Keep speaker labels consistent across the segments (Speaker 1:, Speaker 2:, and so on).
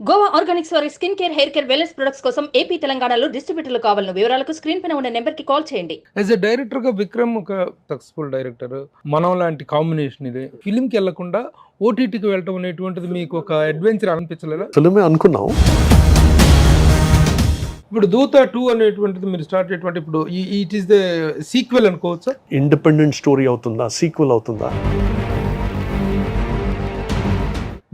Speaker 1: Goa Organics వారి skin care, hair care, wellness products కోసం AP, తెలంగాణలో డిస్ట్రిబ్యూటర్లు కావాలన్న వివరాలకు స్క్రీన్ పైన ఉన్న నెంబర్ కి కాల్ చేయండి.
Speaker 2: యాజ్ ఎ డైరెక్టర్ గా విక్రమ్ ఒక సక్సెస్ఫుల్ డైరెక్టర్, మనం లాంటి కాంబినేషన్ ఇది. ఫిలిం కి వెళ్లకుండా ఓటీటీకి వెళ్ళటం అనేటువంటిది మీకు ఒక అడ్వెంచర్ అనిపించలేదా?
Speaker 3: ఫిల్మే అనుకున్నాం.
Speaker 2: ఇప్పుడు దూత 2 అనేటువంటిది మీరు స్టార్ట్ చేయటువంటి ఇప్పుడు ఇట్ ఈస్ ద సీక్వెల్ అనుకోవచ్చా?
Speaker 3: ఇండిపెండెంట్ స్టోరీ అవుతుందా, సీక్వెల్ అవుతుందా?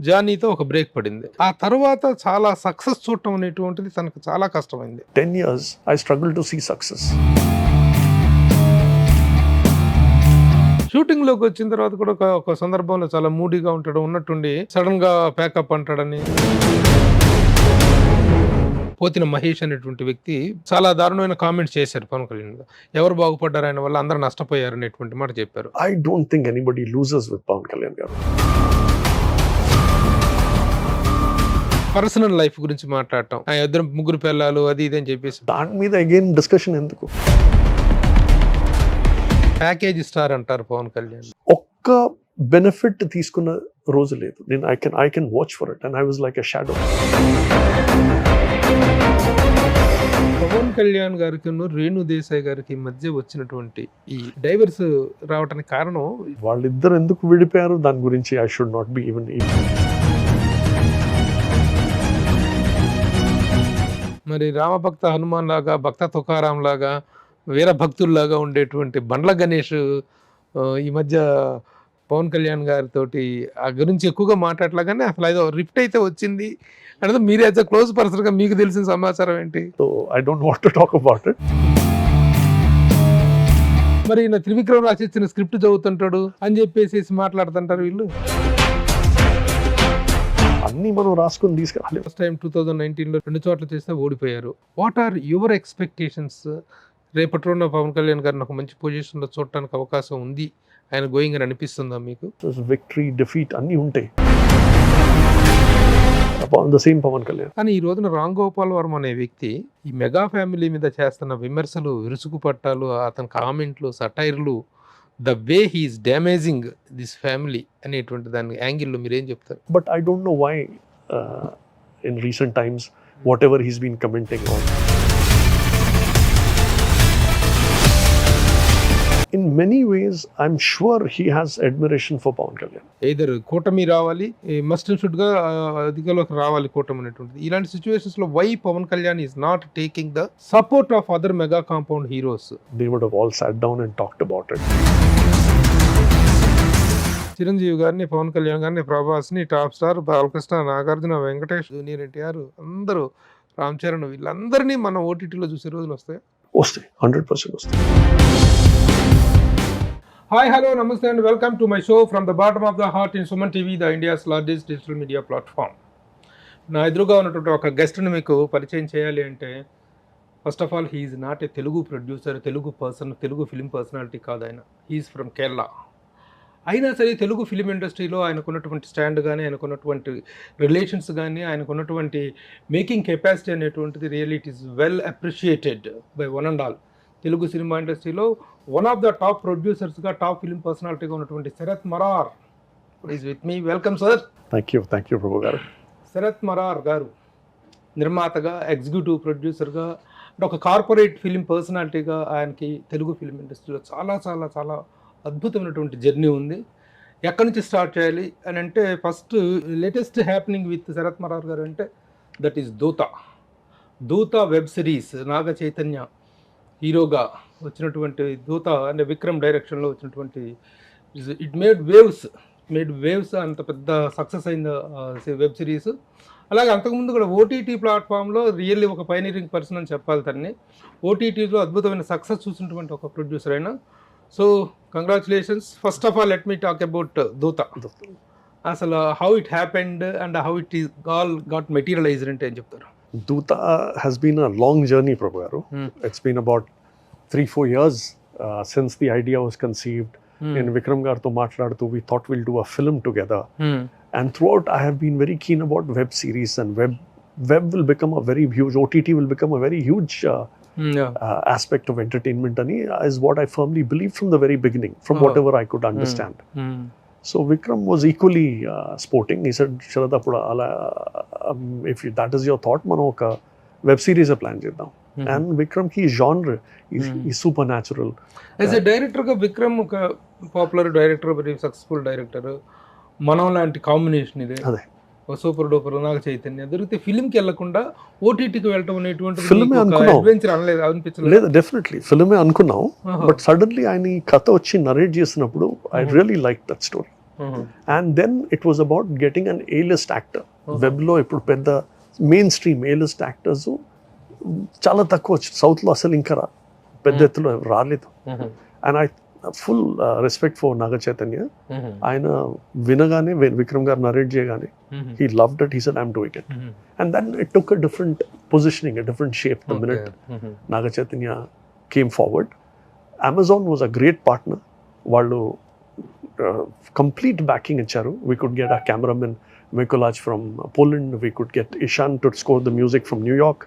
Speaker 2: జానీతో ఒక బ్రేక్ పడింది. ఆ తర్వాత చాలా సక్సెస్ చూడటం అనేటువంటిది తనకు చాలా కష్టమైంది.
Speaker 3: 10 years I struggled to see success.
Speaker 2: Shooting లోకి వచ్చిన తర్వాత కూడా ఒక సందర్భంలో చాలా మూడీగా ఉంటాడు, ఉన్నట్టుండి సడన్ గా ప్యాకప్ అంటాడని. పోతిన మహేష్ అనేటువంటి వ్యక్తి చాలా దారుణమైన కామెంట్స్ చేశారు పవన్ కళ్యాణ్ మీద. ఎవరు బాగుపడ్డారు ఆయన వల్ల, అందరూ నష్టపోయారు అనేటువంటి మాట చెప్పారు.
Speaker 3: I don't think anybody loses with Pawan Kalyan garu.
Speaker 2: Personal life గురించి మాట్లాడటం, ఆ ఇద్దరు ముగ్గురు పిల్లలు అది ఇది అని చెప్పేసి
Speaker 3: దాని మీద అగైన్ డిస్కషన్ ఎందుకు?
Speaker 2: ప్యాకేజ్ స్టార్ అంటారు పవన్ కళ్యాణ్.
Speaker 3: ఒక్క బెనిఫిట్ తీసుకున్న రోజు లేదు. నేను I can watch for it and I was like a shadow.
Speaker 2: Pavan Kalyan గారికి రేణు దేశాయ్ గారికి మధ్య వచ్చినటువంటి ఈ డైవర్స్ రావడానికి కారణం
Speaker 3: వాళ్ళిద్దరు ఎందుకు విడిపోయారు దాని గురించి I should not be even.
Speaker 2: మరి రామభక్త హనుమాన్ లాగా, భక్త తుకారాం లాగా, వీర భక్తుల్లాగా ఉండేటువంటి బండ్ల గణేష్ ఈ మధ్య పవన్ కళ్యాణ్ గారితో ఆ గురించి ఎక్కువగా మాట్లాడలాగానే అసలు ఏదో రిఫ్ట్ అయితే వచ్చింది అంటే మీరు యాజ్ అ క్లోజ్ పర్సన్ గా మీకు తెలిసిన సమాచారం ఏంటి?
Speaker 3: So I don't want to talk about it.
Speaker 2: మరి నా త్రివిక్రమ్ రాసిచ్చిన స్క్రిప్ట్ చదువుతుంటాడు అని చెప్పేసి మాట్లాడుతుంటారు వీళ్ళు.
Speaker 3: అన్ని మనం రాసుకొని తీసుకురాలి.
Speaker 2: ఫస్ట్ టైం 2019లో 2 చోట్ల చేస్తే ఓడిపోయారు. What are your expectations? రేపటి రోజున పవన్ కళ్యాణ్ గారిని ఒక మంచి పొజిషన్లో చూడటానికి అవకాశం ఉంది ఆయన గోయింగ్ అని అనిపిస్తుందా మీకు?
Speaker 3: విక్టరీ, డిఫీట్ అన్నీ ఉంటాయి. పవన్ కళ్యాణ్
Speaker 2: కానీ ఈ రోజున రామ్ గోపాల్ వర్మ అనే వ్యక్తి ఈ మెగా ఫ్యామిలీ మీద చేస్తున్న విమర్శలు, విరుసుకు పట్టాలు, అతని కామెంట్లు, సటైర్లు, the way he's damaging this family అనేటువంటి దాని యాంగిల్లో మీరేం చెప్తారు?
Speaker 3: But I don't know why in recent times whatever he's been commenting on. In many ways, I'm sure he has admiration for Pawan Kalyan.
Speaker 2: either కూటమి రావాలి, must and should గా అధికారంలోకి రావాలి కూటమి అనేటువంటిది. ఇలాంటి సిచ్యువేషన్స్ లో why Pavan Kalyan is not taking the support of other mega compound heroes?
Speaker 3: They would have all sat down and talked about it.
Speaker 2: Chiranjeevi గారిని, పవన్ కళ్యాణ్ గారిని, ప్రభాస్ని, top star Balakrishna, Nagarjuna, Venkatesh, junior NTR, అందరూ, రామ్ చరణ్, వీళ్ళందరినీ మనం ఓటీటీలో చూసే రోజులు వస్తాయి.
Speaker 3: వస్తాయి, 100% వస్తాయి.
Speaker 2: హాయ్, హలో, నమస్తే and welcome to my show from the bottom of the heart in Suman TV, the India's largest digital media platform. నా ఎదురుగా ఉన్నటువంటి ఒక గెస్ట్ని మీకు పరిచయం చేయాలి అంటే, first of all he's not a Telugu producer, Telugu person, Telugu film personality కాదు ఆయన. He's from Kerala. అయినా సరే తెలుగు ఫిలిం ఇండస్ట్రీలో ఆయనకున్నటువంటి స్టాండ్ కానీ, ఆయనకున్నటువంటి రిలేషన్స్ కానీ, ఆయనకున్నటువంటి మేకింగ్ కెపాసిటీ అనేటువంటిది really it is well appreciated by one and all. Telugu cinema ఇండస్ట్రీలో వన్ ఆఫ్ ద టాప్ ప్రొడ్యూసర్స్గా, టాప్ ఫిలిం పర్సనాలిటీగా ఉన్నటువంటి Sharath Marar is with me. Welcome sir.
Speaker 3: Thank you Prabhu garu.
Speaker 2: Sharath Marar గారు నిర్మాతగా, ఎగ్జిక్యూటివ్ ప్రొడ్యూసర్గా, అంటే ఒక కార్పొరేట్ ఫిలిం పర్సనాలిటీగా ఆయనకి తెలుగు ఫిలిం ఇండస్ట్రీలో చాలా చాలా చాలా అద్భుతమైనటువంటి జర్నీ ఉంది. ఎక్కడి నుంచి స్టార్ట్ చేయాలి అని అంటే, first latest happening with Sharath Marar గారు అంటే that is Dhootha web series. Naga Chaitanya హీరోగా వచ్చినటువంటి దూత అంటే విక్రమ్ డైరెక్షన్లో వచ్చినటువంటి ఇట్ మేడ్ వేవ్స్ అంత పెద్ద సక్సెస్ అయిన వెబ్ సిరీస్. అలాగే అంతకుముందు కూడా ఓటీటీ ప్లాట్ఫామ్లో రియల్లీ ఒక పైనీరింగ్ పర్సన్ అని చెప్పాలి తనని. ఓటీటీలో అద్భుతమైన సక్సెస్ చూసినటువంటి ఒక ప్రొడ్యూసర్ అయినా. So congratulations. First of all let me talk about దూత. అసలు how it happened and how it is all got materialised అంటే ఏం చెప్తారు?
Speaker 3: Dutta has been a long journey, Prabhu Garu. It's been about 3-4 years since the idea was conceived. In Vikram Garto Matladutu, we thought we'll do a film together. And throughout, I have been very keen about web series, and web will become a very huge, OTT will become a very huge aspect of entertainment, and is what I firmly believe from the very beginning, from whatever I could understand. So Vikram was equally sporting. He said, Sharad, if that is your thought, మనం ఒక web series plan చేద్దాం. And Vikram ki genre is supernatural.
Speaker 2: As a డైరెక్టర్గా విక్రమ్ ఒక popular director, very successful director, మనం లాంటి combination ఇది.
Speaker 3: అదే
Speaker 2: super duper Naga Chaitanya దొరికితే ఫిల్మ్కి వెళ్ళకుండా ఓటీటీకి వెళ్ళటం అనేటువంటి
Speaker 3: ఫిల్మే అనుకున్నాం.
Speaker 2: అడ్వెంచర్ అనలేదు, అనిపించలేదు?
Speaker 3: లేదు, డెఫినెట్లీ ఫిల్మే అనుకున్నాం. బట్ సడన్లీ ఆయన ఈ కథ వచ్చి నరేట్ చేసినప్పుడు I really like that story. And then it was about getting an A-list actor. వెబ్లో ఇప్పుడు పెద్ద మెయిన్ స్ట్రీమ్ ఏ-లిస్ట్ యాక్టర్స్ చాలా తక్కువ వచ్చి, సౌత్లో అసలు ఇంకా పెద్ద ఎత్తులో రాలేదు. And I full respect for Naga Chaitanya. ఆయన వినగానే విక్రమ్ గారు నరేట్ చేయగానే he loved it. He said, I'm doing it. And then it took a different positioning, a different shape the minute Naga Chaitanya came forward. Amazon was a great partner. Vallu complete backing icharu. We could get a cameraman Mikolaj from Poland. We could get Ishan to score the music from New York.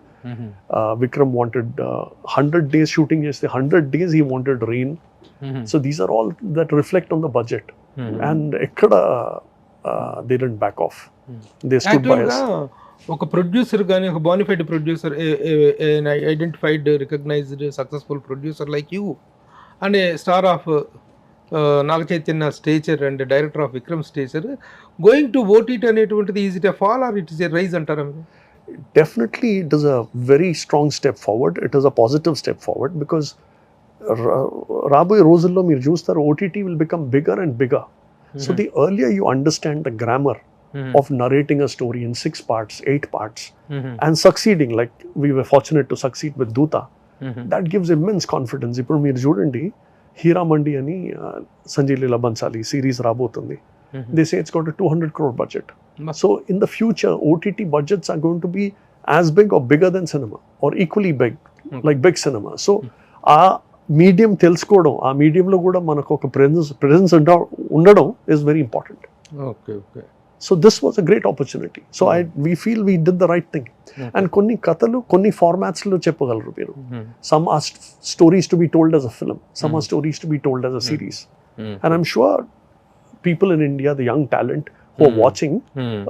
Speaker 3: Vikram wanted 100 days shooting. Yes, the 100 days he wanted rain. So these are all that reflect on the budget. And ekkada they didn't back off. They stood by us.
Speaker 2: ఒక producer కానీ, ఒక bona fide producer, identified recognised successful producer like you and a star of Naga Chaitanya stature and director of Vikram stature going to OTT అనేటువంటిది, is it a fall or it is a rise అంటారా?
Speaker 3: Definitely it is a very strong step forward. It is a positive step forward because రాబోయే రోజుల్లో మీరు చూస్తారు OTT will become bigger and bigger. So the earlier you understand the grammar of narrating a story in 6 parts, 8 parts, and succeeding, like we were fortunate to succeed with Doota, that gives immense confidence. Ippudu meer chudandi Hira Mandi ani Sanjay Leela Bhansali series rabotundi. They say it's got a 200 crore budget. So in the future OTT budgets are going to be as big or bigger than cinema, or equally big, like big cinema. So medium తెలుసుకోవడం, ఆ మీడియంలో కూడా మనకు ఒక presence ఉండడం is very important.
Speaker 2: Okay okay.
Speaker 3: So this was a great opportunity. So we feel we did the right thing. And కొన్ని కథలు కొన్ని ఫార్మాట్స్లో చెప్పగలరు మీరు. Some are stories to be told as a film, some are stories to be told as a series. And I'm sure people in India, the young talent who are watching,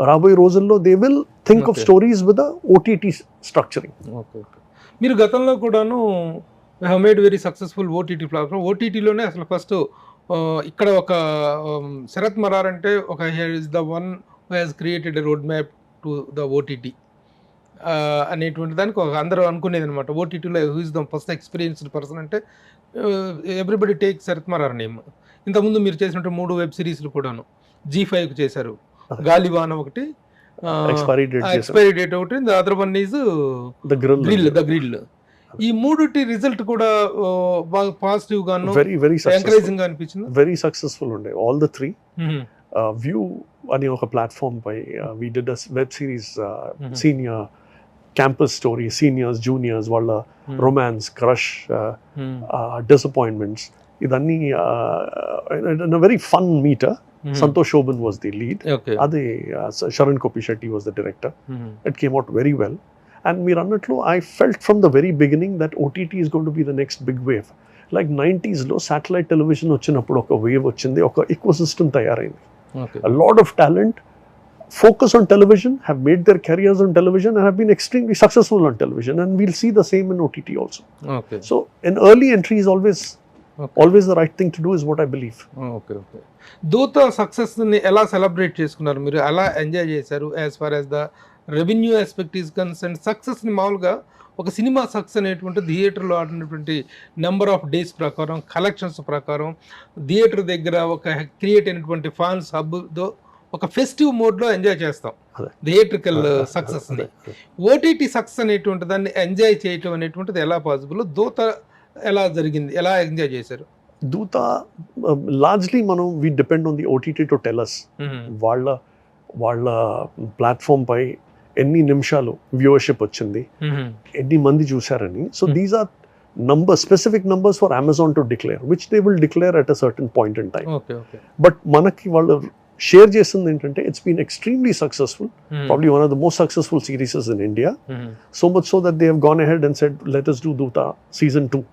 Speaker 3: రాబోయే రోజుల్లో they will think of stories with a OTT structuring.
Speaker 2: Okay okay. మీరు గతంలో కూడాను have made very successful OTT platform. ఓటీటీలోనే అసలు first ఇక్కడ ఒక శరత్ మరార్ అంటే ఒక is the one who has created a road map to the OTT అనేటువంటి దానికి ఒక అందరూ అనుకునేది అనమాట. ఓటీటీలో who is the first experienced person అంటే everybody take Sharath Marar name. ఇంతకుముందు మీరు చేసినట్టు 3 వెబ్ సిరీస్లు కూడాను G5 చేశారు. గాలివాన ఒకటి, ఎక్స్పైరీ డేట్ ఒకటి, the other one is the grill. ఈ మూడుటి రిజల్ట్ కూడా బాగా పాజిటివ్ గాను,
Speaker 3: వెరీ
Speaker 2: ఎంకరేజింగ్ గా అనిపించింది.
Speaker 3: వెరీ సక్సెస్ఫుల్ ఉండే ఆల్ ద 3. వ్యూ అనే ఒక ప్లాట్ఫామ్ పై we did a web series, senior campus story, seniors juniors వాళ్ళ రొమాన్స్, క్రష్, డిసప్పాయింట్మెంట్స్, ఇదన్నీ very fun meter. Santosh Shoban was the lead. Ade Sharan Kopi Shetty was the director. It came out very well. And meer annatlu I felt from the very beginning that OTT is going to be the next big wave. Like 90s lo satellite television vachinappudu oka wave vachindi, oka ecosystem tayarayindi. A lot of talent focus on television, have made their careers on television and have been extremely successful on television, and we'll see the same in OTT also. So an early entry is always the right thing to do is what I believe.
Speaker 2: Okay okay. Dhootha సక్సెస్ని ఎలా celebrate చేసుకున్నారు మీరు, ఎలా enjoy చేశారు? As far as the revenue aspect is concern, సక్సెస్ని మామూలుగా ఒక cinema success అనేటువంటి థియేటర్లో ఆడినటువంటి నెంబర్ ఆఫ్ డేస్ ప్రకారం, కలెక్షన్స్ ప్రకారం, థియేటర్ దగ్గర ఒక క్రియేట్ అయినటువంటి ఫ్యాన్స్ హబ్తో ఒక ఫెస్టివ్ మోడ్లో ఎంజాయ్ చేస్తాం థియేట్రికల్ సక్సెస్ని. ఓటీటీ సక్సెస్ అనేటువంటి దాన్ని ఎంజాయ్ చేయటం అనేటువంటిది ఎలా పాసిబుల్? దూత ఎలా జరిగింది, ఎలా ఎంజాయ్ చేశారు?
Speaker 3: దూత లార్జ్లీ మనం we depend on the OTT to tell us వాళ్ళ ప్లాట్ఫామ్ పై ఎన్ని నిమిషాలు వ్యూవర్షిప్ వచ్చింది, ఎన్ని మంది చూసారని. So these are specific numbers for Amazon to declare, which they will declare at a certain point in time. But మనకి వాళ్ళు షేర్ చేసింది ఏంటంటే it's been extremely successful, probably one of the most successful series in India, so much so that they have gone ahead and said let us do Doota season 2.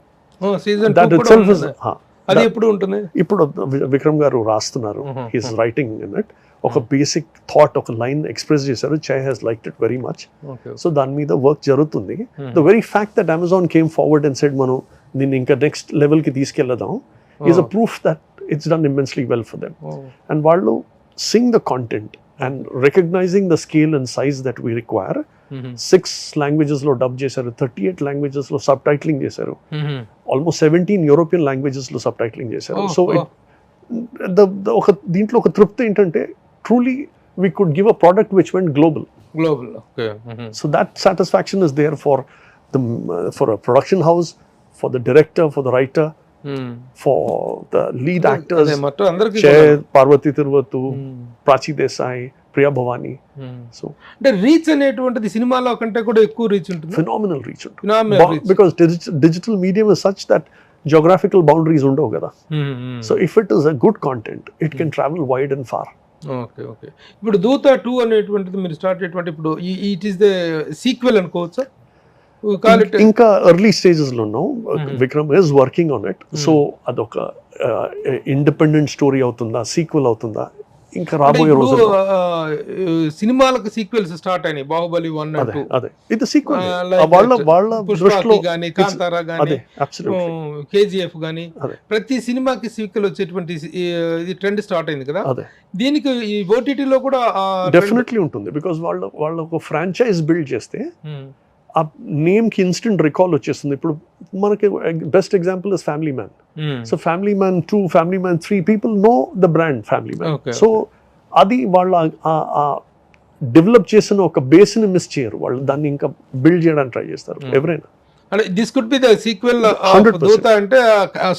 Speaker 2: Season
Speaker 3: that
Speaker 2: 2
Speaker 3: itself is
Speaker 2: అది ఎప్పుడు ఉంటుంది?
Speaker 3: ఇప్పుడు విక్రమ్ గారు రాస్తున్నారు, he's writing in it. ఒక basic thought, ఒక line express చేశారు, Chay has liked it very much. So దాని మీద వర్క్ జరుగుతుంది. The very fact that Amazon came forward and said మనం దీన్ని ఇంకా నెక్స్ట్ లెవెల్కి తీసుకెళ్దాం is a proof that it's done immensely well for them. And వాళ్ళు sing the content and recognizing the scale and size that we require. 6 languages lo dub chesaru, 38 languages lo subtitling chesaru, almost 17 European languages lo subtitling chesaru. So the oka deentlo oka trupti entante truly we could give a product which went global.
Speaker 2: Okay.
Speaker 3: So that satisfaction is there for the for a production house, for the director, for the writer, for the lead actors, Parvati Tiruvatu, Prachi Desai, Priya Bhavani. So
Speaker 2: అంటే reach అనేటువంటిది సినిమాలో కంటే కూడా ఎక్కువ reach ఉంటుంది.
Speaker 3: Phenomenal reach. Because digital medium is such that geographical boundaries ఉండవు కదా. So if it is a good content, it can travel wide and far.
Speaker 2: Okay. ఇప్పుడు దూత 2 అనేటువంటిది మీరు స్టార్ట్ చేయటువంటి ఇప్పుడు ఇట్ ఈస్ ద సీక్వెల్ అనుకోవచ్చా?
Speaker 3: ఇంకా ఎర్లీ స్టేజెస్ లో ఉన్నాం. Vikram is working on it. So అదొక ఇండిపెండెంట్ స్టోరీ అవుతుందా, సీక్వెల్ అవుతుందా, ఇంకా రాబోయే రోజుల్లో.
Speaker 2: సినిమాలకు సీక్వెల్స్ స్టార్ట్ అయినాయి, బాహుబలి 1 and 2.
Speaker 3: అదే ఇది సీక్వెల్. వాళ్ళ దృష్టిలో
Speaker 2: గాని, కాంతారా గాని, కేజీఎఫ్ గాని, ప్రతి సినిమాకి సీక్వెల్ వచ్చేటువంటి ఇది ట్రెండ్ స్టార్ట్ అయింది కదా. దీనికి ఈ ఓటీటీలో కూడా
Speaker 3: డెఫినెట్లీ ఉంటుంది. బికాజ్ వాళ్ళ ఒక ఫ్రాంచైజ్ బిల్డ్ చేస్తే ఆ నేమ్కి ఇన్స్టెంట్ రికాల్ వచ్చేస్తుంది. ఇప్పుడు మనకి best example is family man. So family man 2, family man 3, people know the brand family man. So అది వాళ్ళ డెవలప్ చేసిన ఒక బేస్ని మిస్ చేయరు, వాళ్ళు దాన్ని ఇంకా బిల్డ్ చేయడానికి ట్రై చేస్తారు ఎవరైనా.
Speaker 2: అంటే this could be the sequel. Dhootha అంటే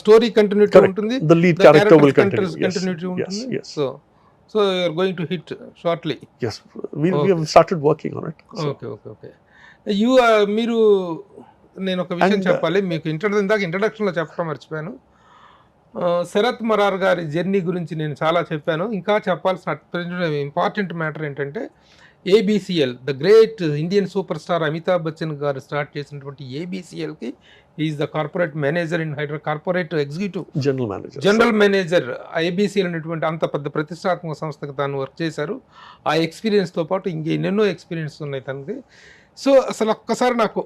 Speaker 2: స్టోరీ కంటిన్యూటీ ఉంటుంది,
Speaker 3: the lead character will
Speaker 2: continuity ఉంటుంది. So you are going to hit shortly.
Speaker 3: yes we have started working on it.
Speaker 2: Okay. మీరు నేను ఒక విషయం చెప్పాలి మీకు. ఇంట్రడక్షన్లో చెప్పడం మర్చిపోయాను. శరత్ మరార్ గారి జర్నీ గురించి నేను చాలా చెప్పాను. ఇంకా చెప్పాల్సిన ఇంపార్టెంట్ మ్యాటర్ ఏంటంటే ABCL, the great Indian super star Amitabh Bachchan garu start చేసినటువంటి ఏబిసిఎల్కి is the corporate manager in Hyderabad, corporate executive general manager. ABCL అనేటువంటి అంత పెద్ద ప్రతిష్టాత్మక సంస్థకు తాను వర్క్ చేశారు. ఆ ఎక్స్పీరియన్స్తో పాటు ఇంకెన్నెన్నో ఎక్స్పీరియన్స్ ఉన్నాయి తనకి. సో అసలు ఒక్కసారి నాకు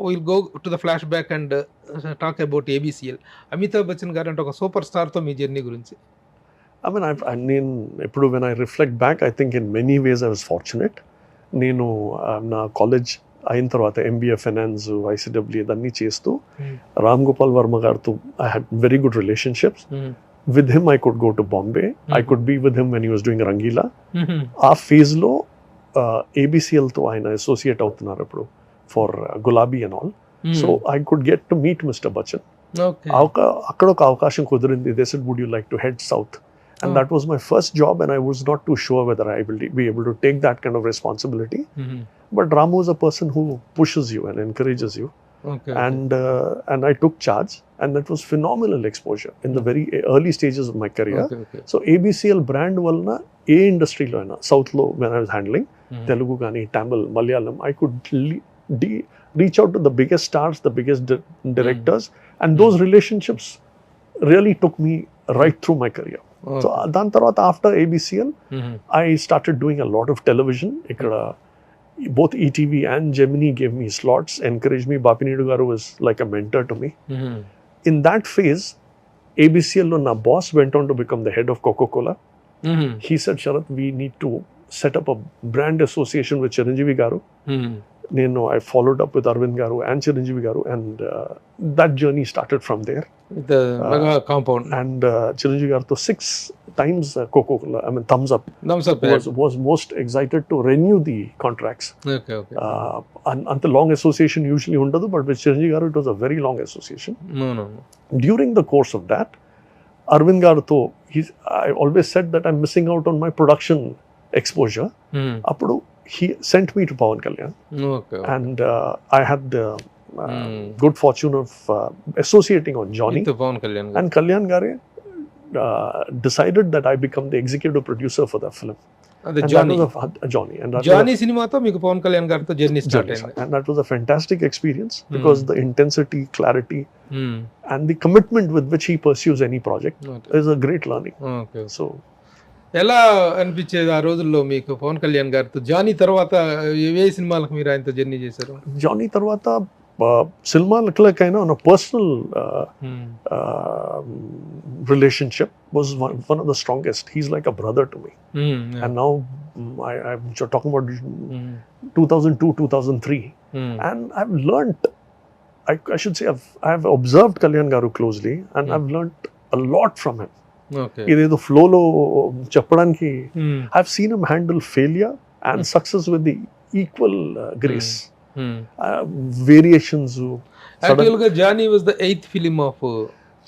Speaker 2: will go to the flash back and talk about ABCL. Amitabh Bachchan గారు అంటే ఒక సూపర్ స్టార్తో మీ జర్నీ గురించి.
Speaker 3: నేను ఎప్పుడు when I reflect back, I think in many ways I was fortunate. నేను నా కాలేజ్ అయిన తర్వాత ఎంబీఏ ఫైనాన్స్, ఐసిడబ్ల్యూ ఇదన్నీ చేస్తూ రామ్ గోపాల్ వర్మ గారితో I had very good relationships. With him I could go to Bombay, I could be with him when he was doing Rangeela. ఆ ఫేజ్లో ఏబిసిఎల్తో ఆయన అసోసియేట్ అవుతున్నారు ఇప్పుడు for Gulabi and all. So I could get to meet Mr Bachchan. అక్కడ ఒక అవకాశం కుదిరింది. They said would you like to head south, and that was my first job, and I was not too sure whether I will be able to take that kind of responsibility. But Ramu is a person who pushes you and encourages you. And I took charge, and that was phenomenal exposure in the very early stages of my career. So ABCL brand valna a industry lo aina south lo when I was handling Telugu gani, Tamil, Malayalam, I could reach out to the biggest stars, the biggest directors, and those relationships really took me right through my career. So dan tarvata after ABCL I started doing a lot of television. Ikkada both ETV and Gemini gave me slots, encouraged me. Bapinadu garu was like a mentor to me. In that phase, ABCL lo na boss went on to become the head of Coca-Cola. He said, Sharath, we need to set up a brand association with Chiranjeevi garu. I followed up with Arvind garu and Chiranjeevi garu, and that journey started from there.
Speaker 2: The mega compound.
Speaker 3: And Chiranjeevi garu 6 times Coca-Cola, thumbs up was most excited to renew the contracts.
Speaker 2: Okay.
Speaker 3: And the long association usually undadu, but with Chiranjeevi garu it was a very long association.
Speaker 2: No.
Speaker 3: During the course of that, Arvind garu to I always said that I'm missing out on my production exposure. Appudu he sent me to Pawan Kalyan.
Speaker 2: Okay.
Speaker 3: And I had the good fortune of associating on Johnny.
Speaker 2: With Pawan Kalyan.
Speaker 3: And Kalyan Gare decided that I become the executive producer for that film.
Speaker 2: అదే
Speaker 3: And
Speaker 2: Johnny.
Speaker 3: that was Johnny. And that
Speaker 2: Johnny సినిమాతో మీకు పవన్ కళ్యాణ్ గారితో journey start
Speaker 3: was
Speaker 2: అయింది.
Speaker 3: and that was a fantastic experience because the intensity, clarity, and the commitment with which he pursues any project is a great learning.
Speaker 2: Okay.
Speaker 3: So
Speaker 2: ఎలా అనిపించేది ఆ రోజుల్లో మీకు పవన్ కళ్యాణ్ గారితో? జానీ తర్వాత ఏ సినిమాలకు మీరు ఆయనతో జర్నీ చేశారు?
Speaker 3: Johnny tarvata సినిమాలకైనా on a personal relationship was one of the strongest. He's like a brother to me. And now I'm talking about 2002, 2003. And I've learnt, I should say, I've observed Kalyan Garu closely and I've learnt a lot from him.
Speaker 2: Okay.
Speaker 3: ఇదేదో ఫ్లోలో చెప్పడానికి I've seen him handle failure and success with the equal grace. Variations.
Speaker 2: Actual గా Johnny was the 8th film of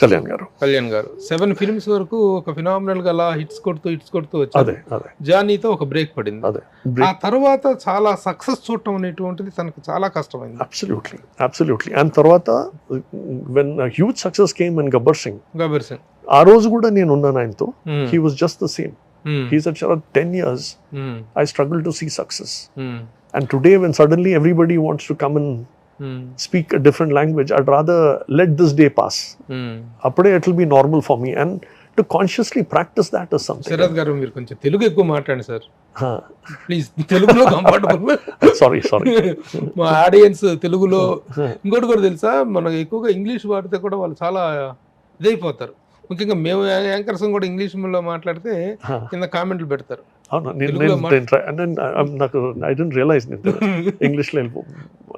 Speaker 3: Kalyan garu.
Speaker 2: Kalyan గారు 7 films వరకు ఒక phenomenal గా అలా hits కొడుతూ వచ్చారు.
Speaker 3: అదే అదే
Speaker 2: జానీతో ఒక బ్రేక్ పడింది.
Speaker 3: అదే
Speaker 2: ఆ తర్వాత చాలా సక్సెస్ చూడటం అనేటువంటిది తనకు చాలా కష్టమైంది.
Speaker 3: అబ్సల్యూట్లీ అండ్ తర్వాత when huge success came in Gabbar Singh ఆ రోజు కూడా నేను ఉన్నాను ఆయనతో. He was just the same. He said Sharad, 10 years I struggled to see success. And today when suddenly everybody wants to come and speak a different language, I'd rather let this day pass. Appude it will be normal for me and to consciously practice that is something.
Speaker 2: Sharath గారు మీరు కొంచెం తెలుగు ఎక్కువ మాట్లాడండి sir please. తెలుగులో comfortable.
Speaker 3: Sorry
Speaker 2: మా audience తెలుగులో ఇంకోటి కూడా తెలుసా, మనకు ఎక్కువగా ఇంగ్లీష్ వాడితే కూడా వాళ్ళు చాలా ఇదైపోతారు. ముఖ్యంగా మేము యాంకర్స్ కూడా ఇంగ్లీష్ లో మాట్లాడితే కింద కామెంట్లు పెడతారు.
Speaker 3: నాకు ఐ డోంట్ రియలైజ్ ఇంగ్లీష్ లో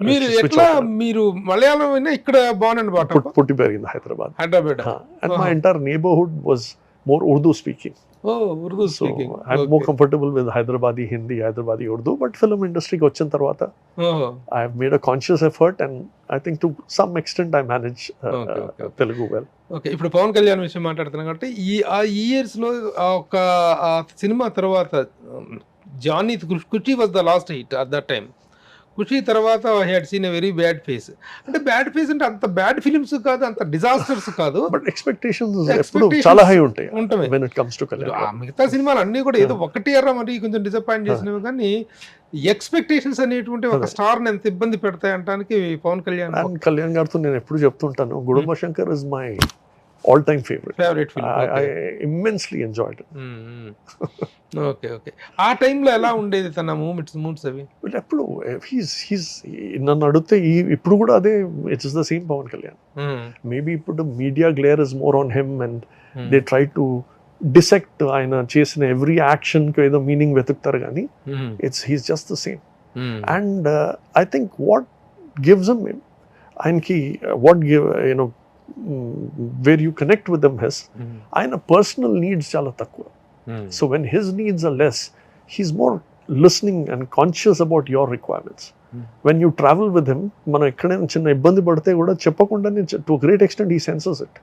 Speaker 2: మీరు ఎట్లా మీరు మలయాళం అయినా ఇక్కడ బాగుండండి
Speaker 3: పుట్టి పెరిగింది Hyderabad. And my entire neighbourhood was more Urdu speaking.
Speaker 2: Urdu speaking.
Speaker 3: So I'm more comfortable with Hyderabadi Hindi, Hyderabadi Urdu, but film industry ki vachin tarvata I have made a conscious effort and I think to some extent I manage Telugu well.
Speaker 2: Okay. ఇప్పుడు పవన్ కళ్యాణ్ విషయం మాట్లాడుతున్నాం కాబట్టి ఆ years లో ఒక సినిమా తర్వాత Johnny Kushi was the last hit at that time. Kushi తర్వాత I had seen a very bad phase. అంటే బ్యాడ్ ఫేస్ అంటే అంత బ్యాడ్ ఫిలిమ్స్ కాదు, అంత డిజాస్టర్స్ కాదు,
Speaker 3: బట్ ఎక్స్పెక్టేషన్స్ ఎప్పుడు చాలా హై ఉంటాయి when it comes to Kalyan.
Speaker 2: మిగతా సినిమాలు అన్ని కూడా ఏదో ఒకటి ఎర్ర మరి కొంచెం డిసప్పాయింట్ చేసినవి, కానీ ఎక్స్పెక్టేషన్స్ అనేటువంటి ఒక స్టార్ ని ఎంత ఇబ్బంది పెడతాయి అంటానికి పవన్
Speaker 3: కళ్యాణ్ గారితో నేను ఎప్పుడు చెప్తుంటాను, Gudumba Shankar is my all-time favorite film. I immensely enjoyed it.
Speaker 2: Okay. ఆ టైంలో ఎలా ఉండేది తన మూవ్స్ అవి?
Speaker 3: ఎప్పుడు he's నన్ను అడిగితే ఇప్పుడు కూడా అదే, it is the same Pawan Kalyan. Maybe ఇప్పుడు media glare is more on him and they try to dissect ఆయన చేసిన ఎవ్రీ యాక్షన్ కి ఏదో మీనింగ్ వెతుకుతారు, కానీ he's just the same. And I think what gives him ఆయనకి what give where you connect with them is ఆయన personal needs చాలా తక్కువ. So when his needs are less, he's more listening and conscious about your requirements. When you travel with him, మనం ఎక్కడైనా చిన్న ఇబ్బంది పడితే కూడా చెప్పకుండానే to a great extent he senses it.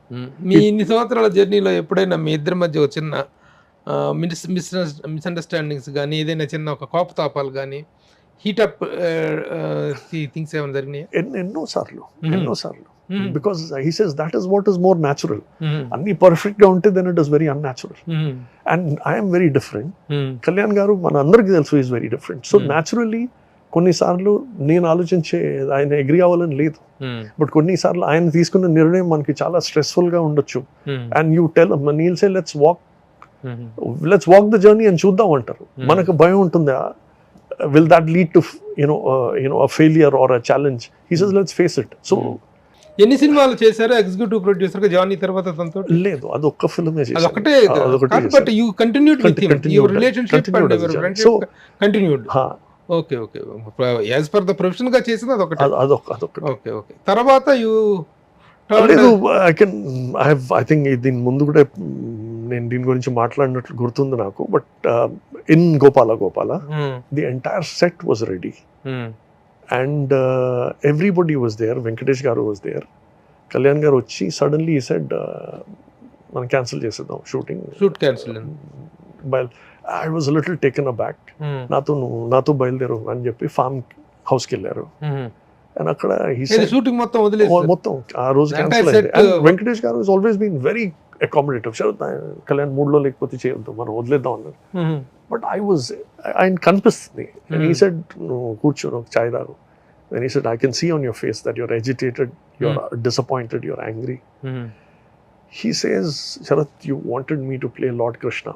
Speaker 2: మీ ఇన్ని సంవత్సరాల జర్నీలో ఎప్పుడైనా మీ ఇద్దరి మధ్య ఒక చిన్న మిస్అండర్స్టాండింగ్స్ కానీ ఏదైనా చిన్న ఒక కోపతాపాలు కానీ హీటప్ థింగ్స్ ఏమైనా జరిగినాయి?
Speaker 3: ఎన్నో సార్లు because he says that is what is more natural. Anni perfect ga unte then it is very unnatural. And I am very different. Kalyan garu mana andariki telusu is very different. So naturally కొన్ని సార్లు నేను ఆలోచించే ఆయన agree అవ్వాలని లేదు, but కొన్ని సార్లు ఆయన తీసుకున్న నిర్ణయం మనకి చాలా స్ట్రెస్ఫుల్ గా ఉండొచ్చు. And you tell Neil say let's walk the journey అని చూద్దాం అంటారు. మనకు భయం ఉంటుందా, will that lead to a failure or a challenge? He says let's face it. So
Speaker 2: ఎన్ని సినిమాలు చేశారు ఎగ్జిక్యూటివ్ ప్రొడ్యూసర్ గా జానీ తర్వాత తనతో?
Speaker 3: లేదు, అది ఒక్క ఫిల్మే చేశారు.
Speaker 2: అదొకటే. But you continued with him, your relationship and your friendship continued. Okay. As per the profession గా చేసింది అదొకటే. ఓకే. తర్వాత యు
Speaker 3: లేదు, ఐ థింక్ దీని ముందు కూడా నేను దీని గురించి మాట్లాడినట్లు గుర్తుంది నాకు. But in Gopala the entire set was ready and everybody was there. Venkatesh garu was there. Kalyan garu వచ్చి suddenly he said మనం క్యాన్సిల్ చేసేద్దాం shoot
Speaker 2: cancel.
Speaker 3: I was a little taken aback. నాతో బయలుదేరు అని చెప్పి ఫార్మ్ హౌస్ కి వెళ్ళారు. And అక్కడ
Speaker 2: షూటింగ్ మొత్తం
Speaker 3: ఆ రోజు క్యాన్సిల్ అయింది. And Venkatesh garu has always been very accommodative, Sharath Kalyan మూడ్లో లేకపోతే చేయొద్దు, మనం వదిలేద్దాం అన్నారు. బట్ ఆయన కనిపిస్తుంది. అండ్ ఈ సెడ్, నువ్వు కూర్చొని ఒక చాయ్ తాగు. And he said, I can see on your face that you're agitated, you're disappointed, you're angry. He says, Sharath, you wanted me to play Lord Krishna.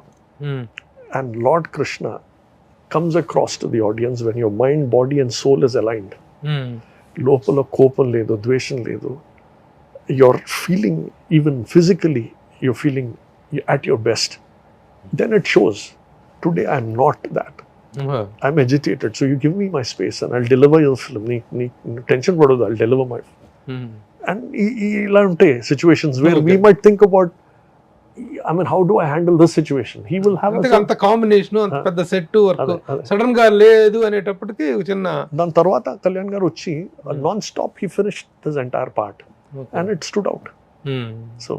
Speaker 3: And Lord Krishna comes across to the audience when your mind, body and soul is aligned. Lopala kopam ledu, dvesham ledu. You're feeling, even physically, you're feeling at your best. Then it shows. Today I'm not that. I'm agitated, so you give me my space and I'll deliver your film. Tension padodu, I'll deliver my film. And ఇలా ఉంటాయి situations where we might think about, I mean, how do I handle this situation? He will have
Speaker 2: అంత combination, అంత పెద్ద set work sudden గా లేదు అనేటప్పటికి చిన్న.
Speaker 3: దాని తర్వాత కళ్యాణ్ గారు వచ్చి non stop he finished this entire part and it stood out. So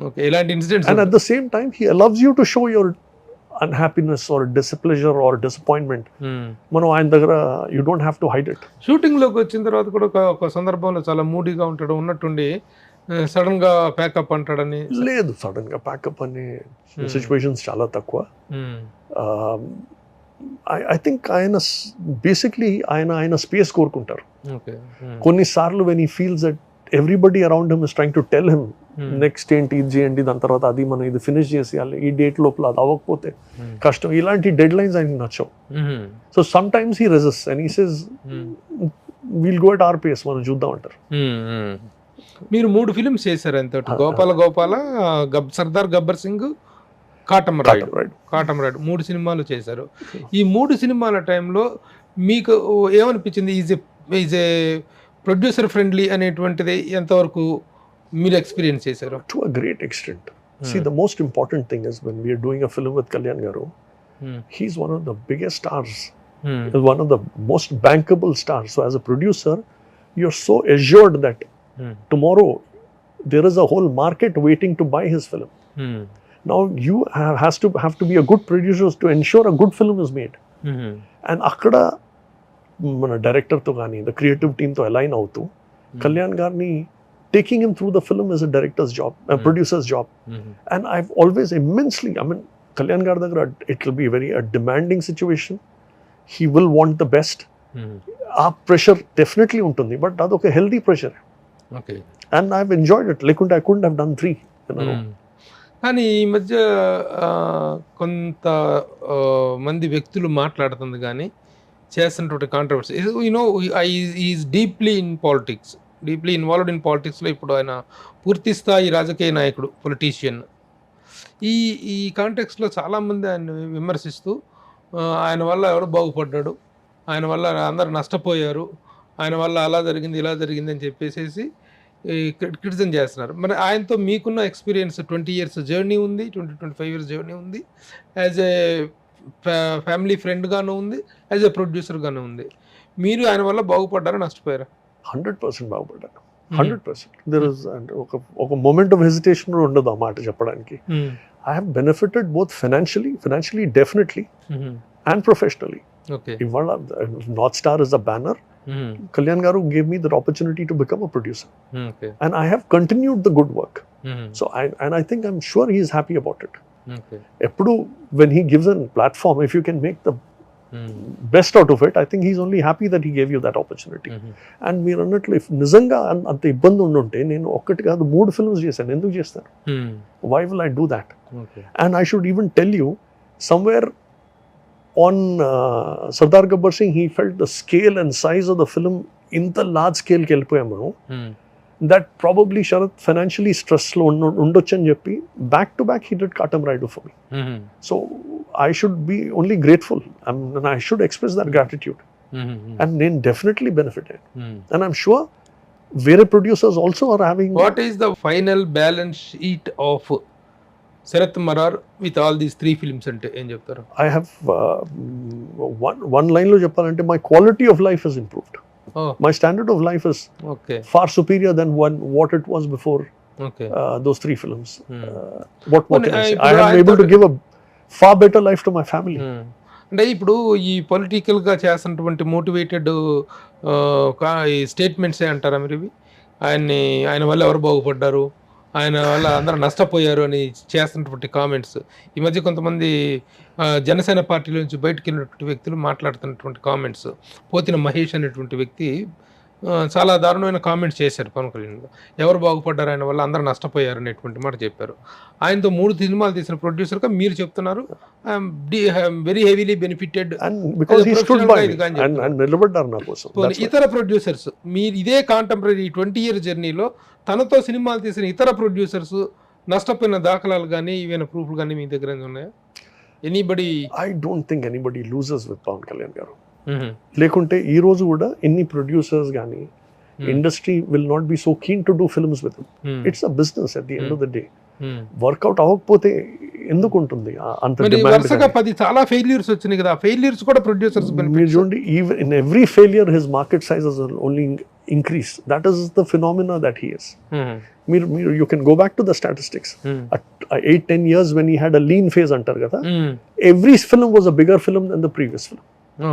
Speaker 2: okay, ఇలాంటి incidents.
Speaker 3: And at the same time he allows you to show your unhappiness or displeasure or disappointment. మనం ఆయన దగ్గర you don't have to hide it.
Speaker 2: Shooting లోకి వచ్చిన తర్వాత కూడా ఒక సందర్భంలో చాలా మూడీగా ఉంటాడు, ఉన్నట్టుండి సడన్ గా ప్యాకప్ అంటాడని.
Speaker 3: లేదు, సడన్ గా ప్యాకప్ అనే సిచ్యువేషన్స్ చాలా తక్కువ. ఐ థింక్ ఆయన బేసిక్లీ ఆయన స్పేస్ కోరుకుంటారు. కొన్నిసార్లు when he feels that everybody around him is trying to tell him next ఏంటి, ఇది చేయండి, దాని తర్వాత అది మనం ఇది ఫినిష్ చేసేయాలి, ఈ డేట్ లోపల అది అవ్వకపోతే కష్టం, ఇలాంటి డెడ్ లైన్స్ ఆయనకి నచ్చవు. So sometimes he resist and he says will go at our pace, మనం చూద్దాం అంటారు.
Speaker 2: మీరు 3 ఫిల్మ్స్ చేశారు అంత, గోపాల, సర్దార్ గబ్బర్ సింగ్, కాటమరాయుడు. 3 సినిమాలు చేశారు. ఈ 3 సినిమాల టైంలో మీకు ఏమనిపించింది? ఈజ్ ఏ ప్రొడ్యూసర్ ఫ్రెండ్లీ అనేటువంటిది ఎంతవరకు మీరు ఎక్స్పీరియన్స్ చేశారు?
Speaker 3: To a great extent. See, the most important thing is when we are doing a film with Kalyan Garu, he's one of the biggest stars, one of the most bankable stars. So as a producer, you're so assured that tomorrow there is a whole market waiting to buy his film. Now you have to be a good producer to ensure a good film is made. And akkada మన డైరెక్టర్తో కానీ the creative టీమ్తో align అవుతూ కళ్యాణ్ గారిని taking him through the film is a director's job, a producer's job. And I've always immensely, I mean, Kalyan Garu daggara, it will be a demanding situation. He will want the best. Our pressure definitely untundi, but that's okay, healthy pressure.
Speaker 2: Okay.
Speaker 3: And I've enjoyed it. Like I couldn't have done 3 in a row.
Speaker 2: కానీ ఈ మధ్య కొంత మంది వ్యక్తులు మాట్లాడుతుంది కానీ చేస్తున్నటువంటి controversy, is deeply involved in పాలిటిక్స్లో. ఇప్పుడు ఆయన పూర్తి స్థాయి రాజకీయ నాయకుడు, పొలిటీషియన్. ఈ కాంటెక్స్లో చాలామంది ఆయన విమర్శిస్తూ ఆయన వల్ల ఎవరు బాగుపడ్డాడు, ఆయన వల్ల అందరు నష్టపోయారు, ఆయన వల్ల అలా జరిగింది ఇలా జరిగింది అని చెప్పేసి క్రిటిసిజం చేస్తున్నారు. మరి ఆయనతో మీకున్న ఎక్స్పీరియన్స్ 20 years జర్నీ ఉంది, 25 years జర్నీ ఉంది, యాజ్ ఏ ఫ్యామిలీ ఫ్రెండ్గాను ఉంది, యాజ్ ఏ ప్రొడ్యూసర్గాను ఉంది. మీరు ఆయన వల్ల బాగుపడ్డారా, నష్టపోయారా?
Speaker 3: 100% బాగుపడ్డాను. 100%. There is ఒక moment of hesitation ఉండదు ఆ మాట చెప్పడానికి. I have benefited both financially definitely, and professionally.
Speaker 2: Okay.
Speaker 3: ఇవాళ North Star is a banner. Kalyan Garu gave me that opportunity to become a producer.
Speaker 2: Okay.
Speaker 3: And I have continued the good work. So I think I'm sure he is happy about it.
Speaker 2: Okay.
Speaker 3: Eppudu when he gives a platform, if you can make the best out of it, I think he's only happy that he gave you that opportunity. And మీరు అన్నట్లు if నిజంగా అంత ఇబ్బంది ఉండుంటే నేను ఒక్కటి కాదు 3 films చేశాను. ఎందుకు చేస్తాను? Why will I do that?
Speaker 2: Okay.
Speaker 3: And I should even tell you, somewhere on Sardar Gabbar Singh, he felt the scale and size of the film ఇంత large scale కి వెళ్ళిపోయాం మనం, that probably Sharath financially stress లో ఉండొచ్చు అని చెప్పి back to back he did Katamraidu for me. So I should be only grateful, and I should express that gratitude. And then definitely benefited. And I'm sure various producers also are having.
Speaker 2: What is the final balance sheet of Sharath Marar with all these 3 films ante em cheptaru?
Speaker 3: I have one line lo cheppalante, my quality of life has improved. My standard of life is far superior than what it was before those 3 films. What can I say? I am able to give a far better life to my family.
Speaker 2: అంటే ఇప్పుడు ఈ పొలిటికల్గా చేస్తున్నటువంటి motivated statements అంటారా మీరు ఇవి? ఆయన వల్ల ఎవరు బాగుపడ్డారు, ఆయన వల్ల అందరూ నష్టపోయారు అని చేస్తున్నటువంటి కామెంట్స్, ఈ మధ్య కొంతమంది జనసేన పార్టీలో నుంచి బయటకు వెళ్ళినటువంటి వ్యక్తులు మాట్లాడుతున్నటువంటి కామెంట్స్, పోతిన మహేష్ అనేటువంటి వ్యక్తి చాలా దారుణమైన కామెంట్స్ చేశారు పవన్ కళ్యాణ్. ఎవరు బాగుపడ్డారు ఆయన వల్ల, అందరూ నష్టపోయారు అనేటువంటి మాట చెప్పారు. ఆయనతో 3 సినిమాలు తీసిన ప్రొడ్యూసర్గా మీరు చెప్తున్నారు వెరీ హెవీలీ బెనిఫిటెడ్. ఇతర ప్రొడ్యూసర్స్, మీరు ఇదే కాంటెంపరీ 20 year జర్నీలో తనతో సినిమాలు తీసిన ఇతర ప్రొడ్యూసర్స్ నష్టపోయిన దాఖలాలు కానీ ఏవైనా ప్రూఫ్లు కానీ మీ దగ్గర ఉన్నాయా? Anybody?
Speaker 3: I don't think anybody loses with Pavan Kalyan గారు. లేకుంటే ఈ రోజు కూడా ఎన్ని ప్రొడ్యూసర్స్ కానీ industry will not be so keen to do films with him. It's a business at the end of the day. Work out అవ్వకపోతే ఎందుకు ఉంటుంది అంత డిమాండ్?
Speaker 2: చాలా ఫెయిల్యూర్స్ వచ్చినాయి కదా, ఫెయిల్యూర్స్ కూడా ప్రొడ్యూసర్స్
Speaker 3: మీరు చూడండి, even in every failure his market sizes only increase. That is the phenomena that he is. మీరు you can go back to the statistics. 8-10 years when he had a lean phase అంటారు కదా, every film was a bigger film than the previous film.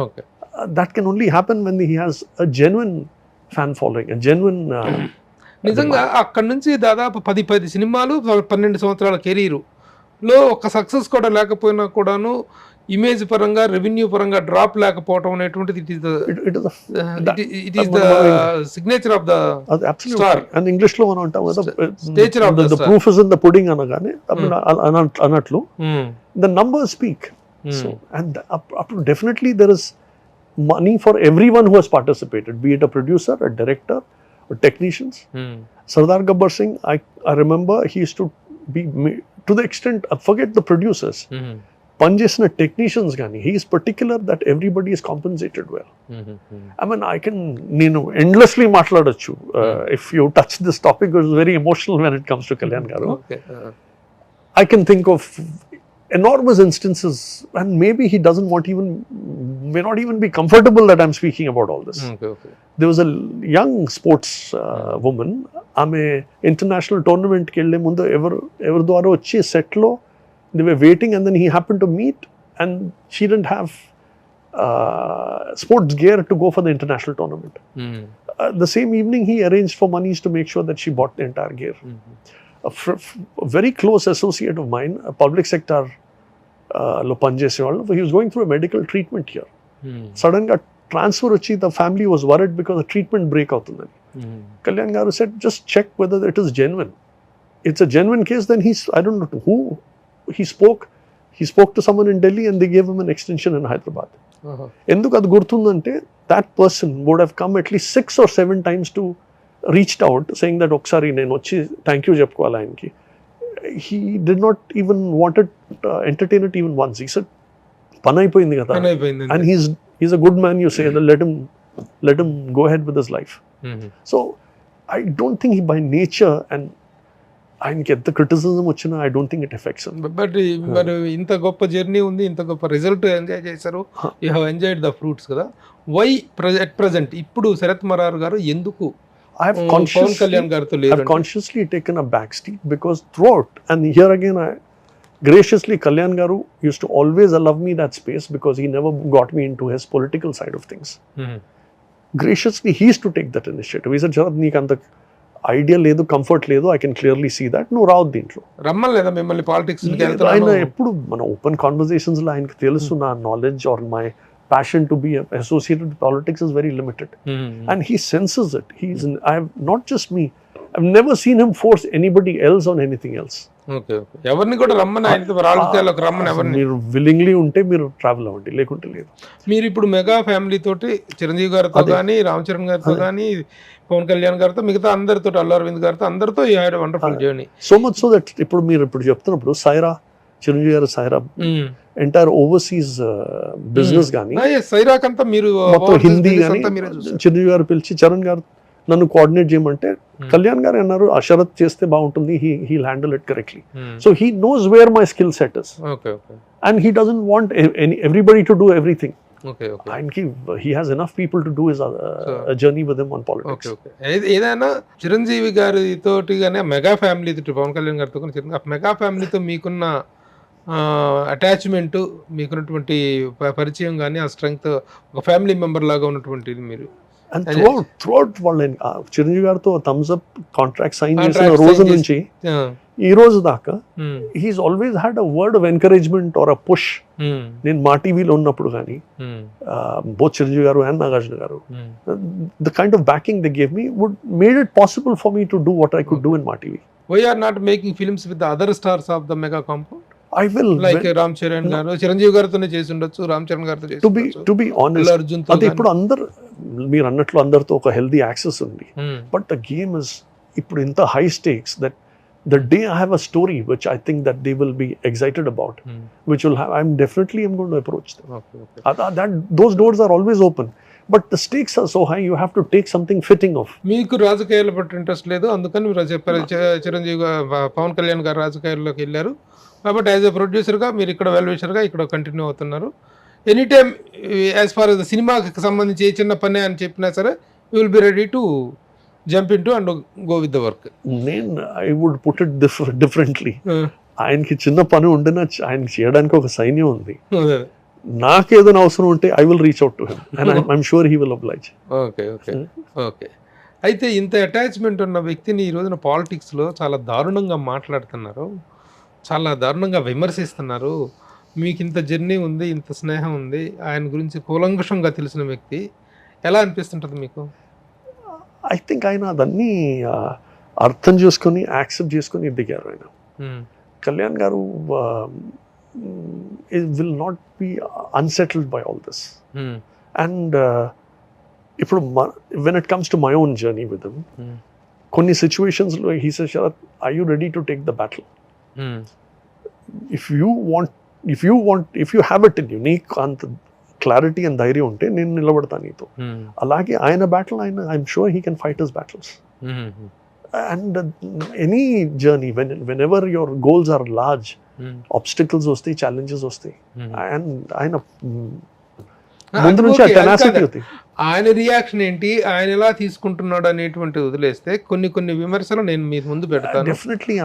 Speaker 2: Okay.
Speaker 3: That can only happen when he has a genuine fan following, a genuine
Speaker 2: నిజంగా అక్కడ నుంచి దాదాపు 10 సినిమాలు 12 సంవత్సరాల కెరీర్లో ఒక సక్సెస్ కూడా లేకపోయినా కూడాను ఇమేజ్ పరంగా, రెవెన్యూ పరంగా డ్రాప్ లేకపోవడం అనేటువంటిది it is the signature of the star.
Speaker 3: And English లో మనం అంటాం కదా,
Speaker 2: stature of the
Speaker 3: proof is in the pudding అనగానే అన్నట్లు the numbers speak. So, and definitely there is money for everyone who has participated, be it a producer, a director, or technicians. Sardar Gabbar Singh, I remember he used to be, to the extent, forget the producers, panjesna technicians gani, he is particular that everybody is compensated well. I mean, I can endlessly matladachu if you touch this topic. It's very emotional when it comes to Kalyan garu.
Speaker 2: Okay.
Speaker 3: I can think of enormous instances, and maybe he may not even be comfortable that I'm speaking about all this.
Speaker 2: Okay.
Speaker 3: There was a young sports woman, ame international tournament ki elle mundu ever dwara vachi set lo they were waiting, and then he happened to meet, and she didn't have sports gear to go for the international tournament. The same evening he arranged for monies to make sure that she bought the entire gear. A very close associate of mine, a public sector lo panjese vallu, he was going through a medical treatment here. Sudden ga transfer vachi, the family was worried because a treatment break avutundani. Kalyan garu said, just check whether it is genuine. It's a genuine case, then I don't know who he spoke to someone in Delhi, and they gave him an extension in Hyderabad. Enduku adu gurtundante, that person would have come at least 6 or 7 times to reached out saying that oksari nenu vachi thank you chepkovala ayanki. He did not even wanted entertain it even once. He said pani ayipoyindi kada, and he's a good man, you say, and let him go ahead with his life. So I don't think he by nature, and ఆయనకి ఎంత criticism వచ్చినా I don't think it effects him.
Speaker 2: But మరి ఇంత గొప్ప journey ఉంది, ఇంత గొప్ప result enjoy చేశారు, you have enjoyed the fruits కదా. వై అట్ ప్రెజెంట్ ఇప్పుడు శరత్ మరార్ గారు ఎందుకు పవన్ కళ్యాణ్ గారితో లేదు?
Speaker 3: I've consciously taken a back seat because throughout, and here again graciously Kalyan garu used to always allow me that space because he never got me into his political side of things. Graciously he used to take that initiative. He said, Sharad, నీకు అంత idea లేదు, comfort లేదు, I can clearly see that, నువ్వు రావద్దు దీంట్లో.
Speaker 2: రమ్మలేదా మిమ్మల్ని politics?
Speaker 3: ఆయన ఎప్పుడు మన ఓపెన్ కాన్వర్సేషన్స్ లో ఆయనకు తెలుసు నా knowledge or my passion to be associated with politics is very limited. And he senses it. Not just me, I've never seen him force anybody else on anything else.
Speaker 2: Okay. ఎవరిని కూడా రమ్మని ఆయనతో రాజకీయాలకు రమ్మని ఎవరిని?
Speaker 3: మీరు విల్లింగ్లీ ఉంటే మీరు ట్రావెల్ అవ్వండి, లేకుంటే లేదు.
Speaker 2: మీరు ఇప్పుడు మెగా ఫ్యామిలీ తోటి చిరంజీవి గారితో కానీ, రామ్ చరణ్ గారితో కానీ, పవన్ కళ్యాణ్ గారితో, మిగతా అందరితో, అల్లు అరవింద్ గారితో, అందరితో you had wonderful journey.
Speaker 3: So much so that ఇప్పుడు చెప్తున్నప్పుడు సైరా, చిరంజీవి గారు సైరా ఎంటైర్ ఓవర్సీస్ బిజినెస్ గానీ,
Speaker 2: సైరాకంతా మీరు
Speaker 3: మొత్తం హిందీ గానీ చిరంజీవి గారు పిలిచి చరణ్ గారు నన్ను కోఆర్డినేట్ చేయమంటే కళ్యాణ్ గారు అన్నారు శరత్ చేస్తే బాగుంటుంది, he handle it correctly. So he knows where my skill set is, and he doesn't want everybody to do everything. ఆయనకి he has enough people to do his journey with him on politics.
Speaker 2: ఏదైనా చిరంజీవి గారితో గానీ, mega family తోటి, పవన్ కళ్యాణ్ గారితో కానీ, mega ఫ్యామిలీతో మీకున్న అటాచ్మెంట్, మీకున్నటువంటి పరిచయం కానీ, ఆ స్ట్రెంగ్త్, ఒక ఫ్యామిలీ మెంబర్ లాగా ఉన్నటువంటిది మీరు
Speaker 3: అండ్ త్రూఅవుట్ వాళ్ళ చిరంజీవి గారితో థమ్స్ అప్ కాంట్రాక్ట్ సైన్ చేసిన రోజు నుంచి ఈ రోజు దాకా he's always had a word of encouragement or a push. నేను మా టీవీలో ఉన్నప్పుడు కానీ బోత్ చిరంజీవి గారు and Nagarjuna garu the kind of backing they gave me would made it possible for me to do what I could do in Maa TV.
Speaker 2: Why are not making films with other stars of the mega compound?
Speaker 3: I will
Speaker 2: like Ram Charan garu, Chiranjeevi గారితోనే చేసి ఉండొచ్చు, రామ్ చరణ్ గారితో చేసి ఉండొచ్చు.
Speaker 3: To be honest,
Speaker 2: Arjun
Speaker 3: అది ఇప్పుడు అందరు మీరు అన్నట్లు అందరితో ఒక హెల్దీ యాక్సెస్ ఉంది. బట్ ద గేమ్ ఇస్ ఇప్పుడు ఇంత high స్టేక్స్ that the day I have a story which I think that they will be excited about, which will have, I'm going to approach them. That those doors are always open, but the stakes are so high, you have to take something fitting of.
Speaker 2: మీకు రాజకీయాల పట్ల interest లేదు, అందుకని మీరు చెప్పారు చిరంజీవి పవన్ కళ్యాణ్ గారు రాజకీయాల్లోకి వెళ్ళారు కాబట్టి యాజ్ ఎ ప్రొడ్యూసర్గా మీరు ఇక్కడ వెల్ విషర్గా ఇక్కడ కంటిన్యూ అవుతున్నారు. Any time as far as సినిమాకి సంబంధించి ఏ చిన్న పని అని చెప్పినా సరే you will be ready to jump into and go with the work.
Speaker 3: నేను I would put it differently. ఆయనకి చిన్న పని ఉండినా ఆయనకి చేయడానికి ఒక సైన్యం ఉంది. నాకు ఏదైనా అవసరం ఉంటే I will reach out to him and I'm sure he will oblige.
Speaker 2: Okay okay okay. అయితే ఇంత అటాచ్మెంట్ ఉన్న వ్యక్తిని ఈ రోజున పాలిటిక్స్లో చాలా దారుణంగా మాట్లాడుతున్నారు, చాలా దారుణంగా విమర్శిస్తున్నారు. మీకు ఇంత జర్నీ ఉంది, ఇంత స్నేహం ఉంది, ఆయన గురించి కూలంకషంగా తెలిసిన వ్యక్తి, ఎలా అనిపిస్తుంటుంది మీకు?
Speaker 3: ఐ థింక్ ఆయన అదన్నీ అర్థం చేసుకొని యాక్సెప్ట్ చేసుకొని దిగారు ఆయన. Kalyan garu will not be unsettled by all this. And ఇప్పుడు when it comes to my own journey with him, కొన్ని సిచ్యువేషన్స్లో he says, Sharath, are you ready to take the battle? If you have it in you, నీకు అంత clarity and ధైర్యం ఉంటే నేను నిలబడతాను నీతో. అలాగే ఆయన బ్యాటిల్ ఆయన, I'm sure he can fight his battles. And any journey whenever your goals are large, obstacles వస్తాయి, ఛాలెంజెస్ వస్తాయి, అండ్ ఆయన ముందు నుంచి టెనాసిటీ అవుతాయి.
Speaker 2: ఆయన రియాక్షన్ ఏంటి, ఆయన ఎలా తీసుకుంటున్నాడు అనేటువంటి వదిలేస్తే కొన్ని కొన్ని విమర్శలు నేను మీ ముందు పెడతాను.
Speaker 3: డెఫినెట్లీ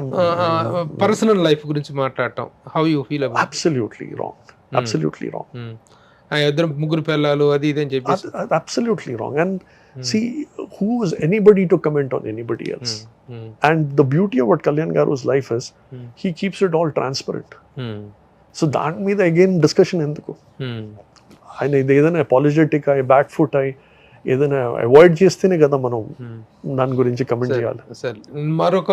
Speaker 2: పర్సనల్ లైఫ్ గురించి మాట్లాడటం, how you feel about?
Speaker 3: Absolutely wrong, absolutely wrong.
Speaker 2: ఇద్దరు ముగ్గురు పిల్లలు అది ఇది అని చెప్పి
Speaker 3: absolutely wrong. And see, who is anybody to comment on anybody else? And the beauty of what Kalyan Garu's life is, he keeps it all transparent. So that means again discussion enduku. ఆయన ఇది ఏదైనా apologetic అయి, back foot అయి, ఏదైనా avoid చేస్తేనే కదా మనం దాని గురించి కమెంట్ చేయాలి.
Speaker 2: సార్ మరొక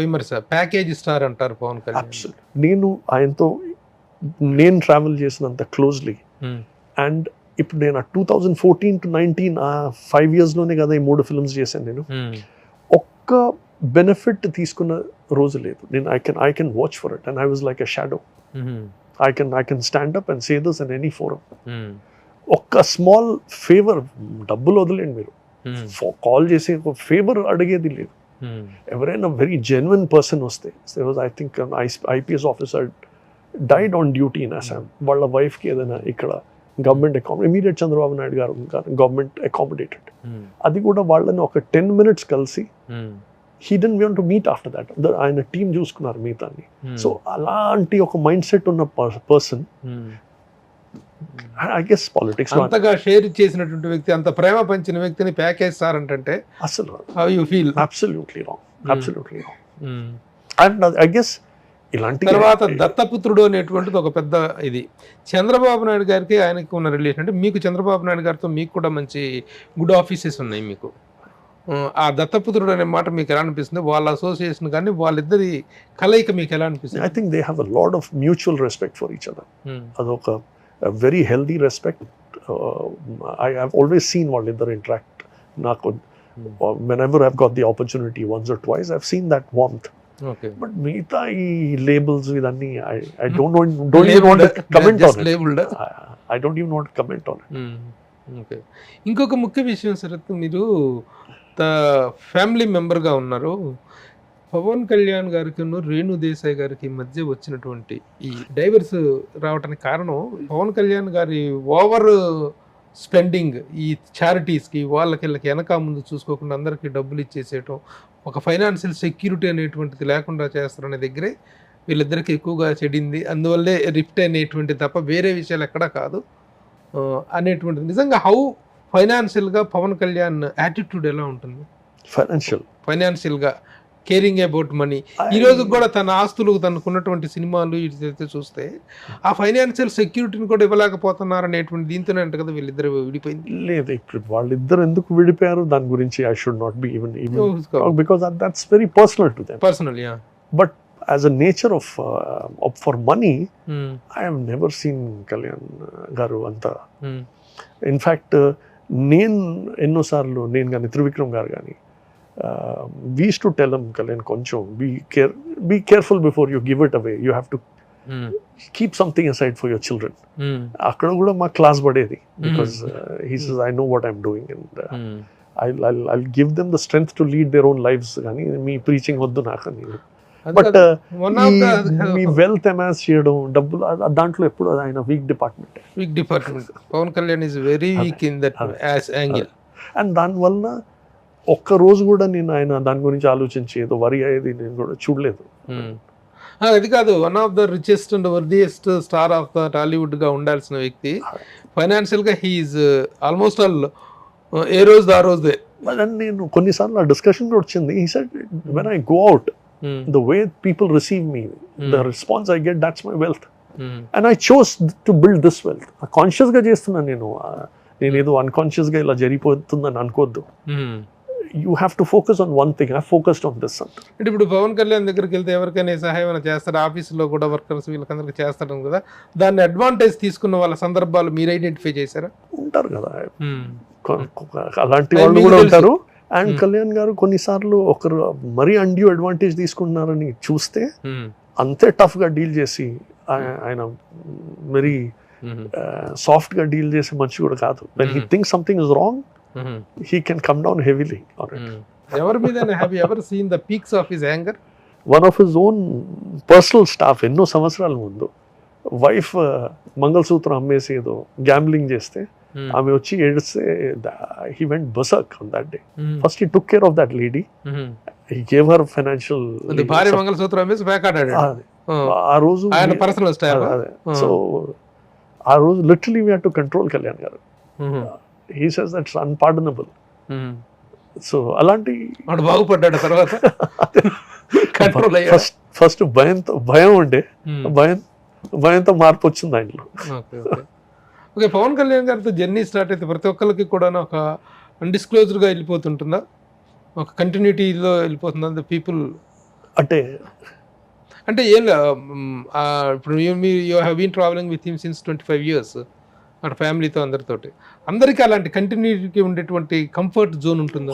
Speaker 2: విమర్శ, ప్యాకేజ్ స్టార్ అంటారు పవన్ కళ్యాణ్.
Speaker 3: నేను ఆయనతో నేను ట్రావెల్ చేసినంత క్లోజ్లీ, అండ్ ఇప్పుడు నేను 2014 to 19 5 yearsలోనే కదా ఈ 3 ఫిల్మ్స్ చేశాను. నేను ఒక్క బెనిఫిట్ తీసుకున్న రోజు లేదు. నేను I can watch for it and I was like a shadow. I can stand up and say this in any forum. ఒక్క స్మాల్ ఫేవర్, డబ్బులు వదిలేండి మీరు, కాల్ చేసి ఒక ఫేవర్ అడిగేది లేదు. ఎవరైనా వెరీ జెన్యున్ పర్సన్ వస్తే, I think IPS officer died on duty in Assam, వాళ్ళ వైఫ్కి ఏదైనా ఇక్కడ గవర్నమెంట్ ఇమీడియట్ చంద్రబాబు నాయుడు గారు గవర్నమెంట్ అకామిడేటెడ్, అది కూడా వాళ్ళని ఒక 10 minutes కలిసి, he didn't want to meet after that. ఆయన టీం చూసుకున్నారు మిగతాన్ని. సో అలాంటి ఒక మైండ్ సెట్ ఉన్న పర్సన్, ఐ గెస్ పాలిటిక్స్
Speaker 2: అంతగా షేర్ చేసినటువంటి వ్యక్తి, అంత ప్రేమ పంచిన వ్యక్తిని ప్యాకేజ్ సార్ అంటే
Speaker 3: అసలు
Speaker 2: how you feel?
Speaker 3: Absolutely wrong, absolutely wrong. And I guess ఇలాంటి
Speaker 2: తర్వాత దత్తపుత్రుడు అనేటువంటిది ఒక పెద్ద ఇది. చంద్రబాబు నాయుడు గారికి ఆయనకి ఉన్న రిలేషన్ అంటే, మీకు చంద్రబాబు నాయుడు గారితో మీకు కూడా మంచి గుడ్ ఆఫీసెస్ ఉన్నాయి మీకు. ఆ దత్తపుత్రుడు అనే మాట మీకు ఎలా అనిపిస్తుంది? వాళ్ళ అసోసియేషన్ కానీ వాళ్ళిద్దరి కలయిక మీకు ఎలా అనిపిస్తుంది?
Speaker 3: I think they have a lot of mutual respect for each other. అదొక very healthy respect. I have always seen వాళ్ళిద్దరు ఇంటరాక్ట్. నాకు whenever I've got the opportunity, once or twice, I've seen that warmth.
Speaker 2: Okay.
Speaker 3: But మిగతా ఈ labels ఇదన్నీ I don't even want to comment on it. I don't even want to comment on it.
Speaker 2: Okay. ఇంకొక ముఖ్య విషయం శరత్, మీరు family మెంబర్గా ఉన్నారు. పవన్ కళ్యాణ్ గారికి రేణు దేశాయ్ గారికి మధ్య వచ్చినటువంటి ఈ డైవర్స్ రావడానికి కారణం పవన్ కళ్యాణ్ గారి ఓవర్ స్పెండింగ్ ఈ చారిటీస్కి, వాళ్ళకి వెనక ముందు చూసుకోకుండా అందరికీ డబ్బులు ఇచ్చేసేయటం, ఒక ఫైనాన్షియల్ సెక్యూరిటీ అనేటువంటిది లేకుండా చేస్తారనే దగ్గరే వీళ్ళిద్దరికి ఎక్కువగా చెడింది. అందువల్లే రిఫ్ట్ అనేటువంటి తప్ప వేరే విషయాలు ఎక్కడా కాదు అనేటువంటిది. నిజంగా హౌ ఫైనాన్షియల్గా పవన్ కళ్యాణ్ యాటిట్యూడ్ ఎలా ఉంటుంది? ఫైనాన్షియల్గా కేరింగ్ అబౌట్ మనీ. ఈ రోజు కూడా తన ఆస్తులు, తనకున్నటువంటి సినిమాలు ఇదైతే చూస్తే ఆ ఫైనాన్షియల్ సెక్యూరిటీని కూడా ఇవ్వలేకపోతున్నారు అనేటువంటి దీంతోనే అంట కదా వీళ్ళిద్దరు విడిపోయింది.
Speaker 3: లేదు, ఇప్పుడు వాళ్ళిద్దరు ఎందుకు విడిపోయారు దాని గురించి I should not be even because that's very personal to them.
Speaker 2: Personal, yeah.
Speaker 3: But as a nature of for money, I have never seen Kalyan garu anta. In fact, నేను ఎన్నోసార్లు నేను కానీ త్రివిక్రమ్ గారు కానీ we used to tell him, Kalyan, కొంచెం be careful before you give it away. You have to keep something aside for your children. అక్కడ కూడా మా క్లాస్ పడేది because he says I know what I'm doing and I'll give them the strength to lead their own lives. కానీ మీ preaching వద్దు నాకు. But me wealth Hamas చేయడం, డబ్బులు, దాంట్లో ఎప్పుడు ఆయన weak department.
Speaker 2: Pavan Kalyan is very weak in that angle.
Speaker 3: And దానివల్ల ఒక్క రోజు కూడా నేను ఆయన దాని గురించి ఆలోచించి ఏదో వరి అయ్యేది నేను కూడా చూడలేదు.
Speaker 2: అది కాదు, one of the richest and worthiest star of the Tollywood గా ఉండాల్సిన వ్యక్తి ఫైనాన్షియల్ గా హీఈస్ ఆల్మోస్ట్ ఆల్ ఏ రోజు ఆ రోజే.
Speaker 3: నేను కొన్నిసార్లు ఆ డిస్కషన్ కూడా వచ్చింది. He said when I go out, the way people receive me, the response I get, that's my wealth. And I chose to build this wealth. Conscious గా చేస్తున్నాను నేను ఏదో అన్కాన్షియస్ గా ఇలా జరిగిపోతుందని అనుకోవద్దు. You have to focus on one thing. I focused on this.
Speaker 2: అంటే ఇప్పుడు పవన్ కళ్యాణ్ దగ్గరికి వెళ్తే ఎవరికైనా సహాయం చేస్తారు, ఆఫీసులో కూడా వర్కర్స్ వీళ్ళకందరికి చేస్తారు కదా, దాన్ని అడ్వాంటేజ్ తీసుకున్న వాళ్ళ సందర్భాలు మీరు ఐడెంటిఫై చేశారా?
Speaker 3: ఉంటారు కదా, అలాంటి వాళ్ళు కూడా ఉంటారు. అండ్ కళ్యాణ్ గారు కొన్నిసార్లు ఒకరు మరీ అన్డ్యూ అడ్వాంటేజ్ తీసుకుంటున్నారని చూస్తే అంతే టఫ్ గా డీల్ చేసి ఆయన మరీ సాఫ్ట్ గా డీల్ చేసే మనిషి కూడా కాదు. When he thinks something is wrong, he can come down heavily on it.
Speaker 2: Ever have you ever seen the peaks of his anger?
Speaker 3: One of his own personal staff, ఎన్నో సంవత్సరాల ముందు wife మంగళసూత్రం అమ్మేసి ఏదో గ్యాంబ్లింగ్ చేస్తే ఆమె వచ్చి ఏడిస్తే he went berserk on that day. First he took care of that lady. He gave her financial.
Speaker 2: భార్య మంగళసూత్రం అమ్మేసి వేకాడాడు
Speaker 3: ఆ రోజు
Speaker 2: ఆయన పర్సనల్ స్టైల్.
Speaker 3: సో ఆ రోజు literally we had to control Kalyan గారు. He says that's unpardonable. So అలాంటి
Speaker 2: వాడు బాగుపడ్డాడు తర్వాత కంట్రోల్ అయ్యాడు.
Speaker 3: ఫస్ట్ భయం ఉండే, భయంతో మార్పు వచ్చింది ఆయనలో.
Speaker 2: ఓకే, పవన్ కళ్యాణ్ గారితో జర్నీ స్టార్ట్ అయితే ప్రతి ఒక్కరికి కూడా ఒక అన్డిస్క్లోజ్డ్గా వెళ్ళిపోతుంటుందా, ఒక కంటిన్యూటీలో వెళ్ళిపోతుందా పీపుల్? అంటే ఏం ఇప్పుడు you have been travelling with him since 25 years అటు ఫ్యామిలీతో అందరికీ అలాంటి కంటిన్యూటీ ఉండేటువంటి కంఫర్ట్ జోన్ ఉంటుందా?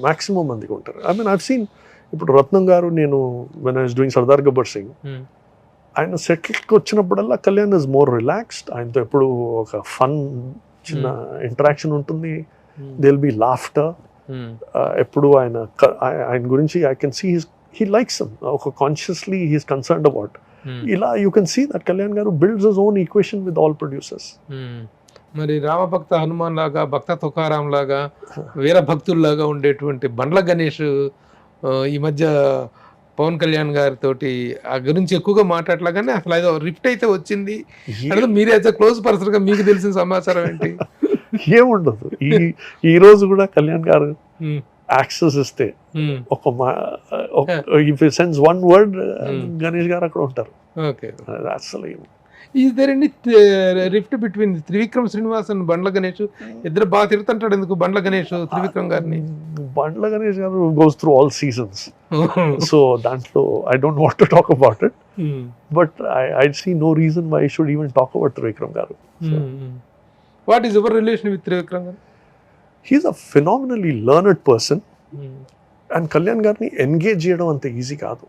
Speaker 3: మాక్సిమం మందికి ఉంటారు. ఐ మీన్ ఐవ్ సీన్ ఇప్పుడు రత్నం గారు, నేను when I was doing Sardar Gabbar Singh, ఆయన సెటిల్కి వచ్చినప్పుడల్లా కళ్యాణ్ ఇస్ మోర్ రిలాక్స్డ్. ఆయనతో ఎప్పుడు ఒక ఫన్ చిన్న ఇంటరాక్షన్ ఉంటుంది. They will be laughter. ఎప్పుడు ఆయన గురించి I can see he likes him. ఒక consciously he is concerned about. ఇలా you can see that Kalyan garu builds his own equation with all producers.
Speaker 2: మరి రామభక్త హనుమాన్ లాగా, భక్త తుకారాం లాగా, వీర భక్తుల్లాగా ఉండేటువంటి బండ్ల గణేష్ ఈ మధ్య పవన్ కళ్యాణ్ గారితో ఆ గురించి ఎక్కువగా మాట్లాడలాగానే అసలు ఏదో రిఫ్ట్ అయితే వచ్చింది. మీరే యాజ్ అ క్లోజ్ పర్సన్ గా మీకు తెలిసిన సమాచారం ఏంటి?
Speaker 3: ఏముండదు. ఈ రోజు కూడా కళ్యాణ్ గారు యాక్సెస్ ఇస్తే if he sends one word, Ganesh garu అక్కడ ఉంటారు.
Speaker 2: ఓకే,
Speaker 3: అసలు
Speaker 2: is there any rift between Trivikram Srinivas and Bandla Ganesh? ఇద్దరు బాగా తిరుగుతుంటాడు ఎందుకు బండ్ల గణేష్ త్రివిక్రమ్ గారిని?
Speaker 3: Bandla Ganesh garu goes through all seasons, so దాంట్లో I don't want to talk about it, but I see no reason why I should even talk about Trivikram garu.
Speaker 2: What is your relation with Trivikram garu?
Speaker 3: He's a phenomenally learned person. And Kalyan గారిని engage చేయడం అంత easy కాదు.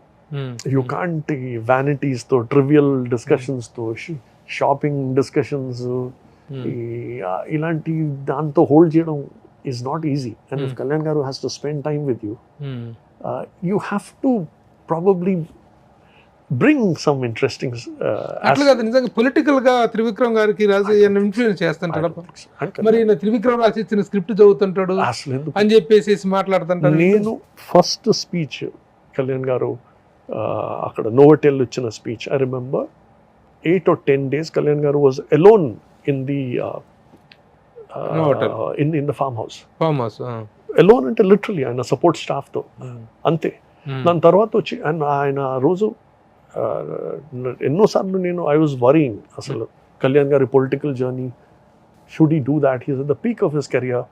Speaker 3: You can't vanities తో, trivial discussions తో, shopping discussions, ఇలాంటి దాంతో hold చేయడం is not easy. And if Kalyan గారు has to spend time with you, you have to probably bring some interesting.
Speaker 2: అట్లా కాదు, నిజంగా పొలిటికల్ గా త్రివిక్రమ్ గారికి రాజు ఇన్ఫ్లుయెన్స్ చేస్తుంటాడు. మరి త్రివిక్రమ్ రాసి ఇచ్చిన స్క్రిప్ట్ చదువుతుంటాడు అని చెప్పేసి మాట్లాడుతుంటాడు.
Speaker 3: నేను ఫస్ట్ స్పీచ్ కళ్యాణ్ గారు అక్కడ నోవోటెల్ ఇచ్చిన speech, I remember 8 or 10 days Kalyan garu was alone in the
Speaker 2: hotel.
Speaker 3: in the farmhouse.
Speaker 2: Farmhouse.
Speaker 3: Alone అంటే లిటరలీ ఆయన సపోర్ట్ స్టాఫ్తో అంతే. దాని తర్వాత వచ్చి అండ్ ఆయన రోజు ఎన్నోసార్లు నేను ఐ వాజ్ వరీయింగ్ అసలు కళ్యాణ్ గారి political journey should he do that he's at the peak of his career.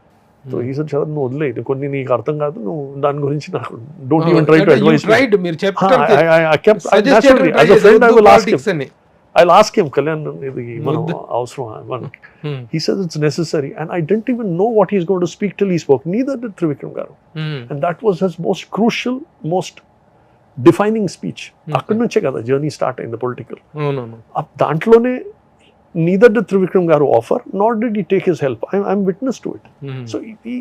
Speaker 3: So ఈ సార్ చదువు నువ్వు వదిలేదు, కొన్ని నీకు అర్థం కాదు, నువ్వు దాని గురించి నాకు don't even try to advice.
Speaker 2: మీరు
Speaker 3: I'll ask him, Kalyan, ఇది మనం అవసరం మనకి. He says it's necessary and I didn't even know what he's going to speak till he spoke. Neither did Trivikram garu. And that was his most crucial, most defining speech. అక్కడి నుంచే కదా journey start అయింది political. దాంట్లోనే neither did Trivikram garu offer nor did he take his help. I'm witness to it. So ఈ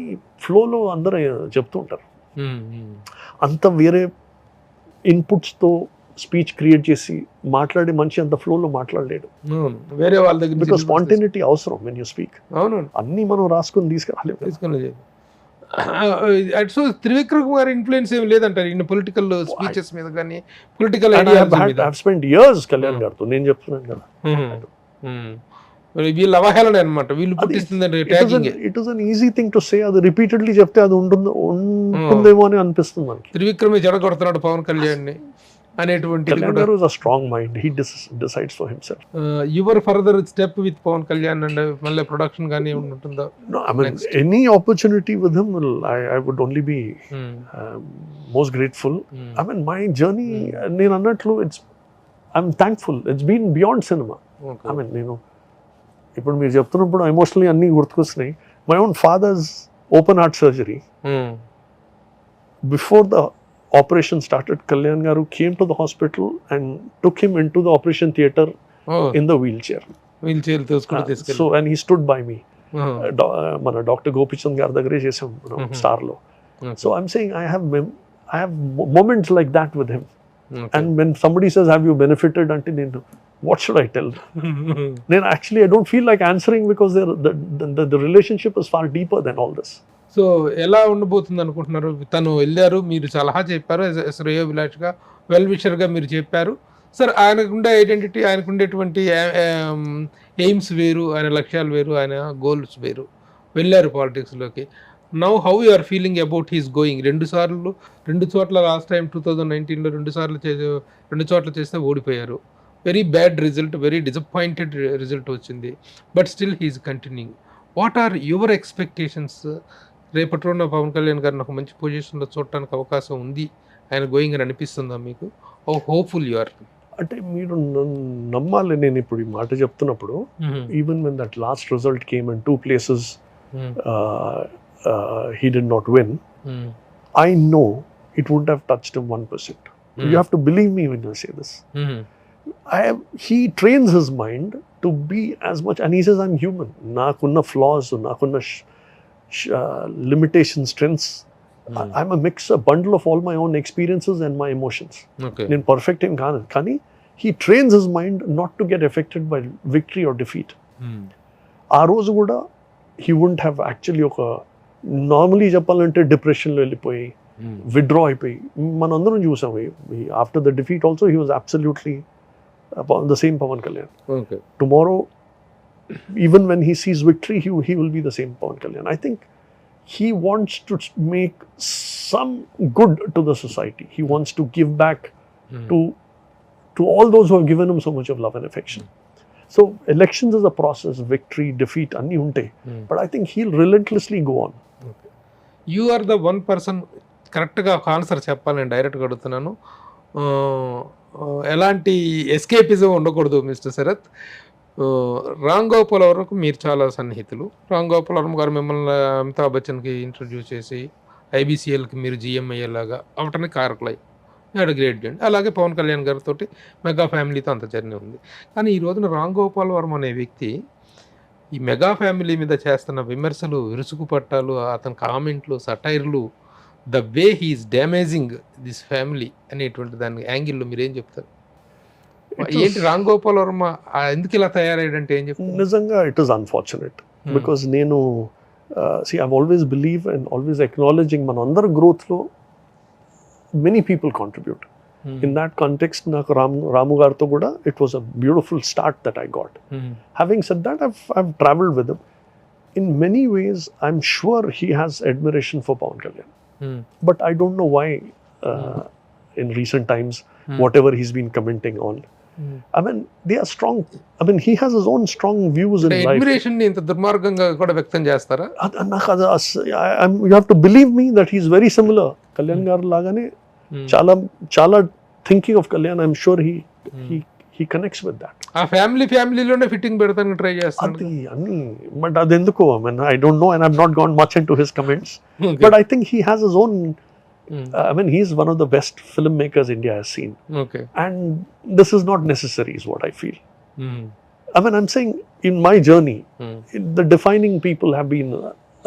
Speaker 3: ఫ్లోలో అందరూ చెప్తూ ఉంటారు అంత వేరే ఇన్పుట్స్తో స్పీచ్ క్రియేట్ చేసి మాట్లాడే మనిషి అంత ఫ్లోలో మాట్లాడలేడు.
Speaker 2: వేరే వాళ్ళ దగ్గర
Speaker 3: బికాస్ స్పాంటేనిటీ అవసరం వెన్ యూ స్పీక్.
Speaker 2: అవును,
Speaker 3: అన్ని మనం రాసుకొని తీసుకురాలేము.
Speaker 2: సో త్రివిక్రమ్ గారి ఇన్ఫ్లుయెన్స్ ఏమి లేదంటారు ఇన్ పొలిటికల్ స్పీచెస్ మీద కానీ పొలిటికల్
Speaker 3: స్పెండ్ ఇయర్స్ కళ్యాణ్ గారితో. నేను చెప్తున్నాను కదా,
Speaker 2: వీళ్ళ అవహేళన అనమాట, వీళ్ళు పుట్టిస్తుంది.
Speaker 3: It is an easy thing to say. అది రిపీటెడ్లీ చెప్తే అది ఉంటుందేమో అని అనిపిస్తుంది మనకి.
Speaker 2: త్రివిక్రమే జడగొడుతున్నాడు పవన్ కళ్యాణ్ ని అనేటువంటి.
Speaker 3: Kalyan garu is a strong mind. He decides for himself.
Speaker 2: Your further step with Pawan Kalyan and మళ్ళీ ప్రొడక్షన్ గానీ ఉంటుందా?
Speaker 3: No, I mean any opportunity with him will I would only be most grateful. I mean my journey నేను అన్నట్లు I'm thankful. It's been beyond cinema. I mean ఇప్పుడు మీరు చెప్తున్నప్పుడు emotionally అన్ని గుర్తుకొస్తున్నాయి. My own father's open heart surgery. Before the operation started, Kalyan garu came to the hospital and took him into the operation theatre in the wheelchair. So and he stood by me. Mana Dr. Gopichand garu dagare chesam Star lo. So I'm saying I have moments like that with him. And when somebody says have you benefited until then, what should I tell them? Then actually I don't feel like answering because the relationship is far deeper than all this.
Speaker 2: So ఎలా ఉండబోతుంది అనుకుంటున్నారు? తను వెళ్ళారు, మీరు సలహా చెప్పారు, శ్రేయోభిలాష్గా well విషర్గా మీరు చెప్పారు. సార్ ఆయనకుండే ఐడెంటిటీ, ఆయనకు ఉండేటువంటి ఎయిమ్స్ వేరు, ఆయన లక్ష్యాలు వేరు, ఆయన గోల్స్ వేరు. వెళ్ళారు పాలిటిక్స్లోకి. Now how you are feeling about he's going? రెండు చోట్ల లాస్ట్ టైం 2019లో రెండు చోట్ల చేస్తే ఓడిపోయారు. Very bad result, very disappointed result వచ్చింది. But still he's continuing. What are your expectations? రేపటి రోజున పవన్ కళ్యాణ్ గారిని ఒక మంచి పొజిషన్లో చూడటానికి అవకాశం ఉంది ఆయన గోయింగ్ అని అనిపిస్తుందా మీకు? How hopeful you are?
Speaker 3: అంటే మీరు నమ్మాలి, నేను ఇప్పుడు ఈ మాట చెప్తున్నప్పుడు even when that last result came in 2 places he did not win, I know it wouldn't have touched him 1%. You have to believe me when I say this. He trains his mind to be as much, and he says I'm human, nakunna flaws, nakunna limitations, strengths. I'm a mix, a bundle of all my own experiences and my emotions. Nen perfect em kaanu, kani he trains his mind not to get affected by victory or defeat. Aa roju kuda he wouldn't have actually oka normally చెప్పాలంటే డిప్రెషన్లో వెళ్ళిపోయి withdraw అయిపోయి మనందరం చూసాం. After the defeat also he was absolutely the same Pawan Kalyan.
Speaker 2: Okay.
Speaker 3: Tomorrow, even when he sees victory, he will be the same Pawan Kalyan. I think he wants to make some good to the society. He wants to give back to all those who have given him so much of love and affection. So elections is a process, victory, defeat, anni unte. But I think he'll relentlessly go on.
Speaker 2: Okay. You are the one person, కరెక్ట్గా ఒక answer చెప్పాలి, నేను డైరెక్ట్గా అడుగుతున్నాను. ఎలాంటి escapism ఉండకూడదు mister Sarath. Ram Gopal వరకు మీరు చాలా సన్నిహితులు. రామ్ గోపాల్ వర్మ గారు మిమ్మల్ని అమితాబ్ బచ్చన్కి ఇంట్రడ్యూస్ చేసి ఐబీసీఎల్కి మీరు జీఎం అయ్యేలాగా అవటానికి కారకులై హ్యాడ్ గ్రేట్ జర్నీ. అలాగే పవన్ కళ్యాణ్ గారితో మెగా ఫ్యామిలీతో అంత జర్నీ ఉంది. కానీ ఈ రోజున రామ్ గోపాల్ వర్మ అనే వ్యక్తి ఈ మెగా ఫ్యామిలీ మీద చేస్తున్న విమర్శలు, విరుసుకు పట్టాలు, అతని కామెంట్లు, సటైర్లు, the way he's damaging this family అనేటువంటి దాని యాంగిల్లో మీరేం చెప్తారు? ఏంటి రామ్ గోపాల్ వర్మ ఎందుకు ఇలా తయారయ్యాడంటే ఏం చెప్తారు?
Speaker 3: నిజంగా ఇట్ ఈస్ అన్ఫార్చునేట్ బికాస్ నేను I always believe and always acknowledging మన అందరి గ్రోత్లో many people contribute. In that context నాకు రాము గారితో కూడా it was a beautiful start that I got. Having said that I travelled with him. in many ways, I'm sure he has admiration for Pawan Kalyan. But I don't know why in recent times, whatever he's been commenting on. I mean, they are strong. I mean, he has his own strong views in life.
Speaker 2: Admiration ఇంత దుర్మార్గంగా కూడా వ్యక్తం చేస్తారా?
Speaker 3: You have to believe me that he's very similar. Kalyan garu lagane chala thinking of Kalyan. I'm sure he connects with that.
Speaker 2: ఆ ఫ్యామిలీలోనే fitting పెడతానికి try చేస్తాను.
Speaker 3: అది అన్ని but అది ఎందుకు? I mean, I don't know, and I've not gone much into his comments. But I think he has his own. I mean, he's one of the best filmmakers India has seen.
Speaker 2: Okay.
Speaker 3: And this is not necessary, is what I feel. I mean, I'm saying in my journey, the defining people have been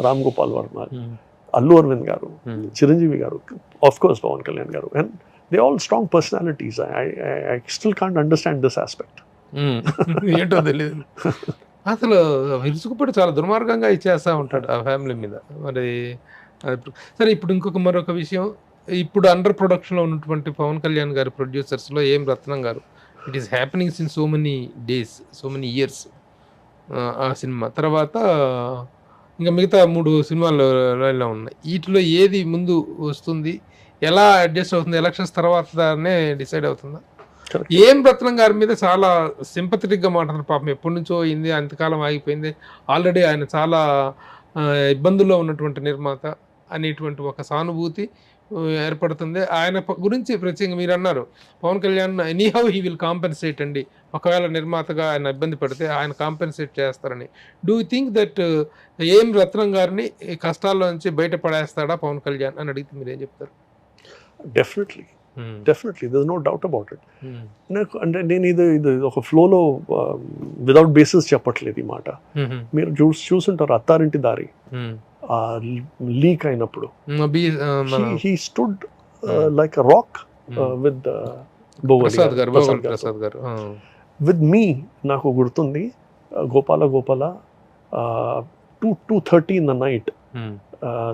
Speaker 3: Ram Gopal Varma, Allu Arvind garu, Chiranjeevi garu, of course Pawan Kalyan garu, and they're all strong personalities. I still can't understand this aspect.
Speaker 2: ఏంటో తెలియదు. అసలు విరుచుకుపడి చాలా దుర్మార్గంగా ఇచ్చేస్తూ ఉంటాడు ఆ family మీద. మరి సరే, ఇప్పుడు మరొక విషయం, ఇప్పుడు అండర్ ప్రొడక్షన్లో ఉన్నటువంటి పవన్ కళ్యాణ్ గారి ప్రొడ్యూసర్స్లో ఏం రత్నం గారు, it is happening sin so many days, so many years ఆ సినిమా తర్వాత ఇంకా మిగతా 3 సినిమాలు లైన్లో ఉన్నాయి. వీటిలో ఏది ముందు వస్తుంది, ఎలా అడ్జస్ట్ అవుతుంది, ఎలక్షన్స్ తర్వాతనే డిసైడ్ అవుతుందా? ఏం రత్నం గారి మీద చాలా సింపథెటిక్గా మాట్లాడుతున్నారు. పాపం ఎప్పటి నుంచో అయింది, అంతకాలం ఆగిపోయింది, ఆల్రెడీ ఆయన చాలా ఇబ్బందుల్లో ఉన్నటువంటి నిర్మాత అనేటువంటి ఒక సానుభూతి ఏర్పడుతుంది. ఆయన గురించి ప్రత్యేకంగా మీరు అన్నారు, Pavan Kalyan anyhow he will compensate అండి, ఒకవేళ నిర్మాతగా ఆయన ఇబ్బంది పడితే ఆయన కాంపెన్సేట్ చేస్తారని. డూ యూ థింక్ దట్ ఏం రత్నం గారిని కష్టాల్లో నుంచి బయటపడేస్తాడా పవన్ కళ్యాణ్ అని అడిగితే మీరు ఏం చెప్తారు?
Speaker 3: Definitely, there's no doubt about it. నాకు అంటే నేను ఇది ఒక ఫ్లోలో వితౌట్ బేసిస్ చెప్పట్లేదు ఈ మాట. మీరు చూసుంటారు అత్తారింటి దారి లీక్ అయినప్పుడు he stood like a rock with
Speaker 2: Prasad గారు
Speaker 3: with me. నాకు గుర్తుంది Gopala 2:30 in the night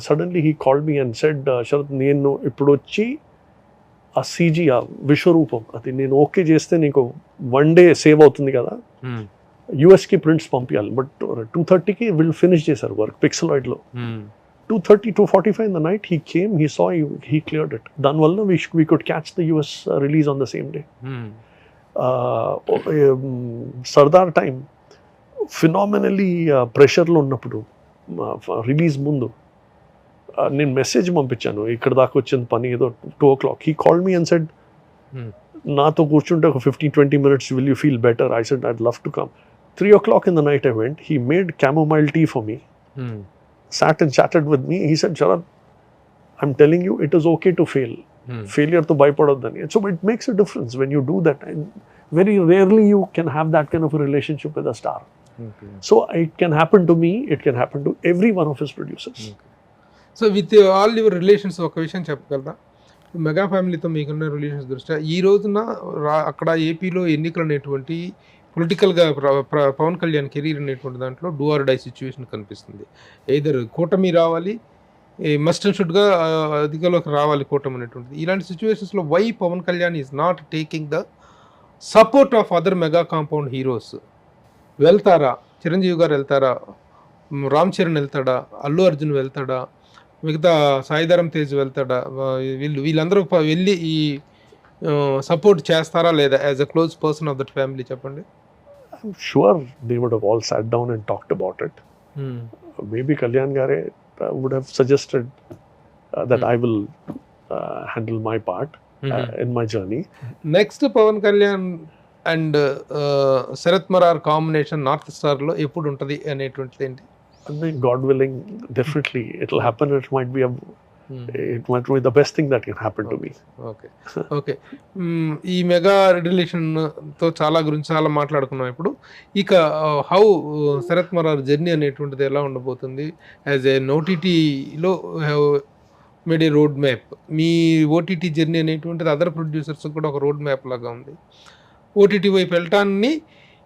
Speaker 3: suddenly he called me and said, Sarath నేను ఇప్పుడు వచ్చి ఆ CG ఆ విశ్వరూపం అది నేను ఓకే చేస్తే నీకు 1 day సేవ్ అవుతుంది కదా, యుఎస్కి ప్రింట్స్ పంపించాలి, బట్ 2:30కి విల్ ఫినిష్ చేశారు work పిక్సలాయిడ్లో. 2:30, 2:45 in the night he came, he saw, he cleared it. దానివల్ల we could catch the US release on the same day. Sardar time phenomenally ప్రెషర్లో ఉన్నప్పుడు రిలీజ్ ముందు నేను మెసేజ్ పంపించాను, ఇక్కడ దాకా వచ్చిన పని ఏదో 2 o'clock. He called me and said, నాతో కూర్చుంటే ఒక 15-20 minutes, will you feel better? I said, I'd love to come. 3 o'clock in the night I went. He made chamomile tea for me, sat and chatted with me. He said, Sharad, I'm telling you, it is okay to fail. Failure to bypassodani. So it makes a difference when you do that. And very rarely you can have that kind of a relationship with a star. So it can happen to me, it can happen to every one of his producers.
Speaker 2: So with all your relations ఒక విషయం చెప్పగలరా, mega ఫ్యామిలీతో మీకున్న relations దృష్ట్యా ఈ రోజున అక్కడ ఏపీలో ఎన్నికలు అనేటువంటి పొలిటికల్గా పవన్ కళ్యాణ్ కెరీర్ అనేటువంటి దాంట్లో డూ ఆర్ డై సిచ్యువేషన్ కనిపిస్తుంది. ఎయిదర్ కూటమి రావాలి, మస్ట్ అండ్ షుడ్గా అధికంలోకి రావాలి కూటమి అనేటువంటిది. ఇలాంటి సిచ్యువేషన్స్లో why Pavan Kalyan is not taking the support of other mega compound heroes? వెళ్తారా? చిరంజీవి గారు వెళ్తారా? రామ్ చరణ్ వెళ్తాడా? అల్లు అర్జున్ వెళ్తాడా? మిగతా సాయిధరం తేజ్ వెళ్తాడా? వీళ్ళందరూ వెళ్ళి ఈ సపోర్ట్ చేస్తారా లేదా as a close person of that family? చెప్పండి.
Speaker 3: I'm sure they would have all sat down and talked about it. Maybe Kalyan Gare would have suggested that I will handle my part in my journey.
Speaker 2: Next Pawan Kalyan and Sharath Marar combination north స్టార్లో ఎప్పుడు ఉంటుంది అనేటువంటిది ఏంటి?
Speaker 3: I mean, God willing, definitely it will happen. It might be the best thing that can happen to me.
Speaker 2: Okay. ఈ mega రిలేషన్తో చాలా మాట్లాడుకున్నాం. ఇప్పుడు ఇక హౌ శరత్ మరార్ జర్నీ అనేటువంటిది ఎలా ఉండబోతుంది? యాజ్ ఎ ఓటీటీలో have made A road map. Me OTT journey అనేటువంటిది అదర్ ప్రొడ్యూసర్స్ కూడా ఒక రోడ్ మ్యాప్ లాగా ఉంది. ఓటీటీ వైపు వెళ్ళటాన్ని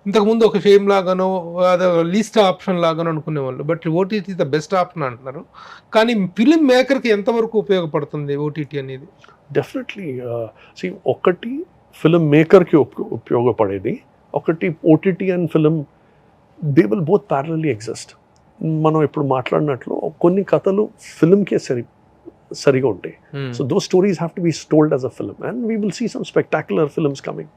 Speaker 2: ఇంతకుముందు ఒక ఫేమ్ లాగానో అదే లీస్ట్ ఆప్షన్ లాగానో అనుకునేవాళ్ళు, but OTT the best option అంటున్నారు. కానీ ఫిలిం మేకర్కి ఎంతవరకు ఉపయోగపడుతుంది ఓటీటీ అనేది?
Speaker 3: డెఫినెట్లీ ఒకటి ఫిలిం మేకర్కి ఉపయోగపడేది, ఒకటి OTT and film, they will both parallelly exist. మనం ఇప్పుడు మాట్లాడినట్లు కొన్ని కథలు ఫిల్మ్కే సరిగా ఉంటాయి. So those stories have to be told as a film and we will see some spectacular films coming.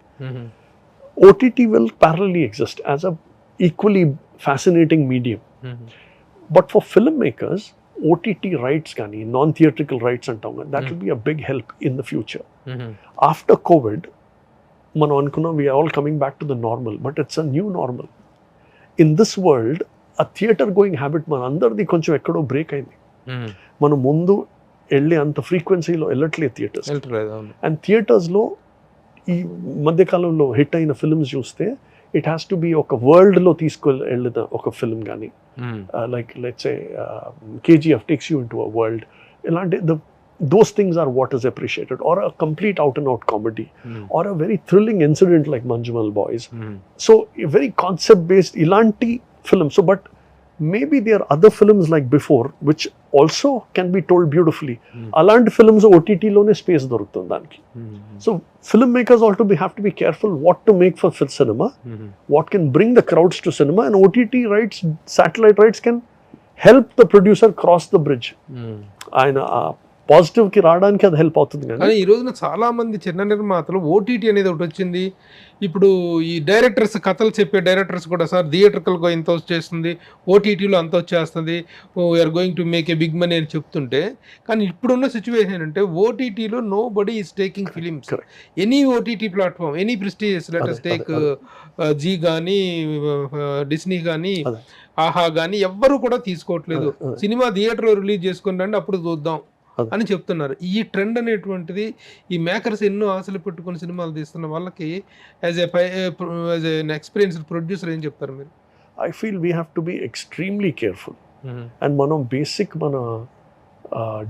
Speaker 3: OTT will parallelly exist as a equally fascinating medium. But for filmmakers, OTT rights కానీ non-theatrical rights అంటాం కదా, that will be a big help in the future. After COVID, మనం అనుకున్నాం we are all coming back to the normal, but it's a new normal. In this world, a theater going habit మన అందరిది కొంచెం ఎక్కడో break అయింది. మనం ముందు వెళ్ళే అంత ఫ్రీక్వెన్సీలో వెళ్ళట్లేదు థియేటర్స్. అండ్ థియేటర్స్లో ఈ మధ్యకాలంలో హిట్ అయిన ఫిల్మ్స్ చూస్తే ఇట్ హ్యాస్ టు బి ఒక వరల్డ్లో తీసుకెళ్ళిన ఒక ఫిల్మ్ కానీ, like let's say KGF takes you into a world. ఇలాంటి those things are what is appreciated, or a complete out and out comedy, or a very thrilling incident like Manjumal Boys. So a very concept based ilanti film. So but maybe there are other films like before which also can be told beautifully. Alanti films OTT lone space doruktundi daniki. So filmmakers also have to be careful what to make for cinema, what can bring the crowds to cinema, and OTT rights, satellite rights can help the producer cross the bridge. Aina positive కి రావడానికి అది help అవుతుంది.
Speaker 2: కానీ ఈ రోజున చాలా మంది చిన్న నిర్మాతలు OTT అనేది ఒకటి వచ్చింది. ఇప్పుడు ఈ డైరెక్టర్స్ కథలు చెప్పే డైరెక్టర్స్ కూడా సార్ థియేటర్కల్గా ఇంత వచ్చేస్తుంది, OTTలో అంత వచ్చేస్తుంది, we are going to make a big money అని చెప్తుంటే, కానీ ఇప్పుడున్న సిచ్యువేషన్ ఏంటంటే OTTలో nobody is taking films. Any OTT platform, any prestigious, let us take Zee కానీ, డిస్నీ కానీ, ఆహా కానీ ఎవ్వరు కూడా తీసుకోవట్లేదు. సినిమా థియేటర్లో రిలీజ్ చేసుకుని రండి అప్పుడు చూద్దాం అని చెప్తున్నారు. ఈ ట్రెండ్ అనేటువంటిది ఈ మేకర్స్ ఎన్నో ఆశలు పెట్టుకుని సినిమాలు తీస్తున్న వాళ్ళకి యాజ్ ఎన్ ఎక్స్పీరియన్స్డ్ ప్రొడ్యూసర్ ఏం చెప్తారు మీరు?
Speaker 3: I feel we have to be extremely careful. And మనం బేసిక్ మన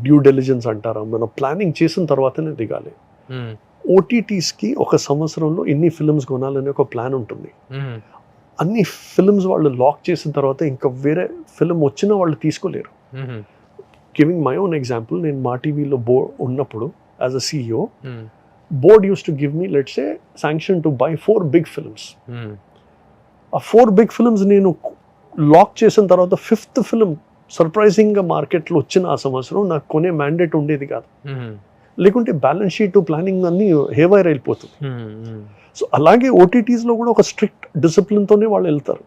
Speaker 3: డ్యూ డెలిజెన్స్ అంటారా, మనం ప్లానింగ్ చేసిన తర్వాతనే దిగాలి. OTTస్కి ఒక సంవత్సరంలో ఇన్ని ఫిల్మ్స్ కొనాలనే ఒక ప్లాన్ ఉంటుంది. అన్ని ఫిల్మ్స్ వాళ్ళు లాక్ చేసిన తర్వాత ఇంకా వేరే ఫిల్మ్ వచ్చినా వాళ్ళు తీసుకోలేరు. Giving my own example, నేను మా టీవీలో ఉన్నప్పుడు as a CEO, board used to give me, let's say, sanction to buy 4 big films. ఆ 4 big films నేను లాక్ చేసిన తర్వాత 5th ఫిల్మ్ సర్ప్రైజింగ్గా మార్కెట్లో వచ్చిన ఆ సంవత్సరం నాకు కొనే మ్యాండేట్ ఉండేది కాదు. లేకుంటే బ్యాలెన్స్ షీట్ ప్లానింగ్ అన్నీ హేవైర్ అయిపోతుంది. సో అలాగే OTTస్లో కూడా ఒక స్ట్రిక్ట్ డిసిప్లిన్తోనే వాళ్ళు వెళ్తారు.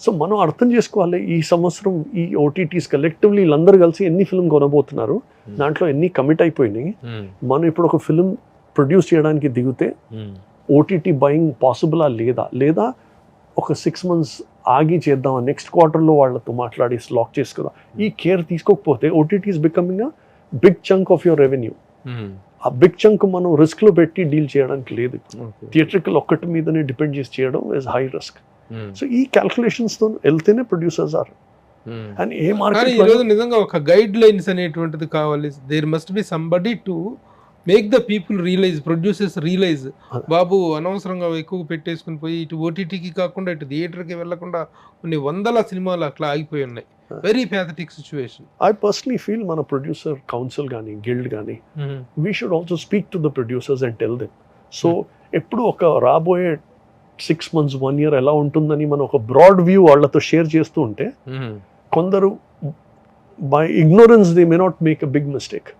Speaker 3: సో మనం అర్థం చేసుకోవాలి, ఈ సంవత్సరం ఈ OTTస్ కలెక్టివ్లీ వీళ్ళందరూ కలిసి ఎన్ని ఫిల్మ్ కొనబోతున్నారు, దాంట్లో ఎన్ని కమిట్ అయిపోయినాయి. మనం ఇప్పుడు ఒక ఫిల్మ్ ప్రొడ్యూస్ చేయడానికి దిగితే OTT బయింగ్ పాసిబులా లేదా ఒక 6 months ఆగి చేద్దాం, నెక్స్ట్ క్వార్టర్లో వాళ్ళతో మాట్లాడి లాక్ చేసుకుందాం. ఈ కేర్ తీసుకోకపోతే OTTs becoming a big chunk of your revenue. ఆ బిగ్ చంక్ మనం రిస్క్లో పెట్టి డీల్ చేయడానికి లేదు. థియేట్రికల్ ఒక్కటి మీదనే డిపెండ్ చేసి చేయడం ఇస్ హై రిస్క్. సో ఈ క్యాల్కులేషన్స్తో వెళ్తేనే producers are. And a market
Speaker 2: నిజంగా ఒక గైడ్ లైన్స్ అనేటువంటిది కావాలి. There must be somebody to make the people realise, producers realise, బాబు అనవసరంగా ఎక్కువ పెట్టేసుకుని పోయి ఇటు OTTకి కాకుండా ఇటు థియేటర్కి వెళ్లకుండా కొన్ని వందల సినిమాలు అట్లా ఆగిపోయి ఉన్నాయి. Very pathetic situation.
Speaker 3: I personally feel మన ప్రొడ్యూసర్ కౌన్సిల్ కానీ గిల్డ్ కానీ we should also speak to the producers and tell them. So ఎప్పుడు ఒక రాబోయే 6 months 1 year ఎలా ఉంటుందని మనం ఒక బ్రాడ్ వ్యూ వాళ్ళతో షేర్ చేస్తూ ఉంటే కొందరు by ignorance they may not make a big mistake.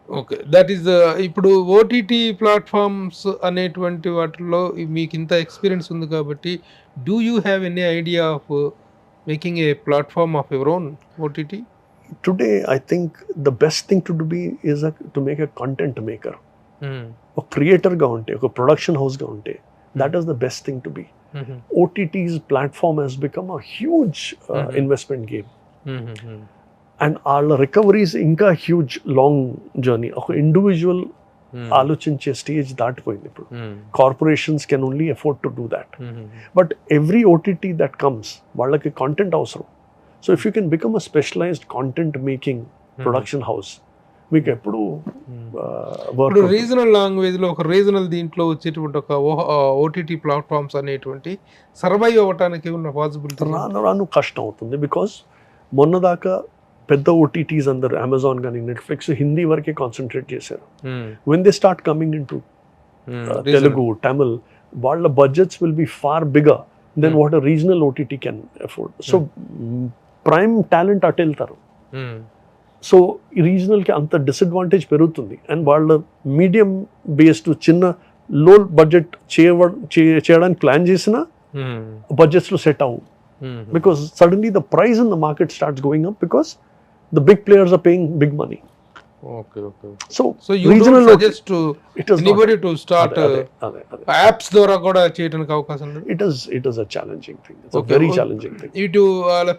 Speaker 2: Okay, that is ఇప్పుడు OTT ప్లాట్ఫామ్స్ అనేటువంటి వాటిల్లో మీకు ఇంత ఎక్స్పీరియన్స్ ఉంది కాబట్టి, do you have any idea of making a platform of your own OTT?
Speaker 3: Today, I think the best thing to do is to make a content maker. A creator ga unte, a production house ga unte. That is the best thing to be. OTT's platform has become a huge investment game. And our recovery is inka huge long journey. A individual ఆలోచించే stage దాటిపోయింది ఇప్పుడు. Corporations can only afford to do that. But every OTT that comes వాళ్ళకి content అవసరం. So if you can become a specialised content making production house, మీకు ఎప్పుడు
Speaker 2: regional లాంగ్వేజ్లో ఒక regional దీంట్లో వచ్చేటువంటి ఒక OTT ప్లాట్ఫామ్స్ అనేటువంటి సర్వైవ్ అవ్వటానికి ఉన్న పాసిబిలిటీ
Speaker 3: రాను కష్టం అవుతుంది. బికాస్ మొన్నదాకా పెద్ద OTTs అందరు అమెజాన్ కానీ నెట్ఫ్లిక్స్ హిందీ వరకే కాన్సన్ట్రేట్ చేశారు. When they start coming into Telugu, Tamil, వాళ్ళ budgets will be far bigger than what a regional OTT can afford. So prime talent అటు వెళ్తారు. సో ఈ రీజనల్కి అంత డిసడ్వాంటేజ్ పెరుగుతుంది. అండ్ వాళ్ళ మీడియం బేస్డ్ చిన్న లో బడ్జెట్ చేయడానికి ప్లాన్ చేసినా బడ్జెట్స్లో సెట్ అవ్వు. Because suddenly the price in the market starts going up because the big players are paying big money.
Speaker 2: Okay.
Speaker 3: So
Speaker 2: you
Speaker 3: regional
Speaker 2: don't suggest to
Speaker 3: it is
Speaker 2: anybody to start
Speaker 3: ade.
Speaker 2: apps ద్వారా కూడా చేయడానికి అవకాశం లేదు.
Speaker 3: It is a challenging thing. It's a very challenging thing.
Speaker 2: ఇటు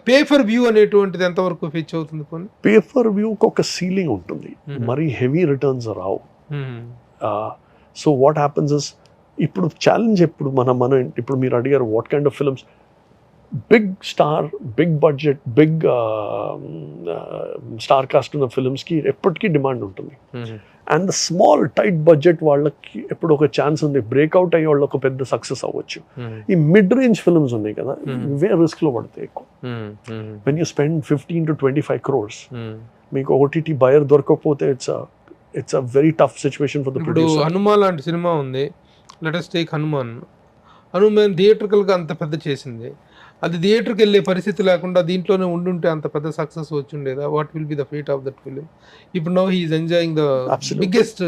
Speaker 2: pay for view అనేటువంటిది ఎంతవరకు Fitch అవుతుంది పోనీ?
Speaker 3: పే ఫర్ వ్యూకి ఒక సీలింగ్ ఉంటుంది, మరి హెవీ రిటర్న్స్ రావు. సో వాట్ హ్యాపన్స్ ఇస్, ఇప్పుడు ఛాలెంజ్ ఎప్పుడు మన ఇప్పుడు మీరు అడిగారు what kind of films, big star, big budget, big star cast ఉన్న ఫిల్మ్స్కి ఎప్పటికీ డిమాండ్ ఉంటుంది. And the small tight budget వాళ్ళకి ఎప్పుడు ఒక ఛాన్స్ ఉంది, బ్రేక్అవుట్ అయ్యే వాళ్ళు ఒక పెద్ద సక్సెస్ అవ్వచ్చు. ఈ మిడ్ రేంజ్ ఫిల్మ్స్ ఉన్నాయి కదా, ఇవే రిస్క్లో పడతాయి ఎక్కువ. When you spend 15 to 25 crores, మీకు ఓటీటీ బయర్ దొరకకపోతే it's a very tough situation for the producer.
Speaker 2: Hanuman లాంటి సినిమా ఉంది, లెట్ us టేక్ హనుమాన్ థియేటర్కల్గా అంత పెద్ద చేసింది, అది థియేటర్కి వెళ్ళే పరిస్థితి లేకుండా దీంట్లోనే ఉండుంటే అంత పెద్ద సక్సెస్ వచ్చిండేదా? What will be the fate of that film? ఇప్పుడు now he is enjoying the biggest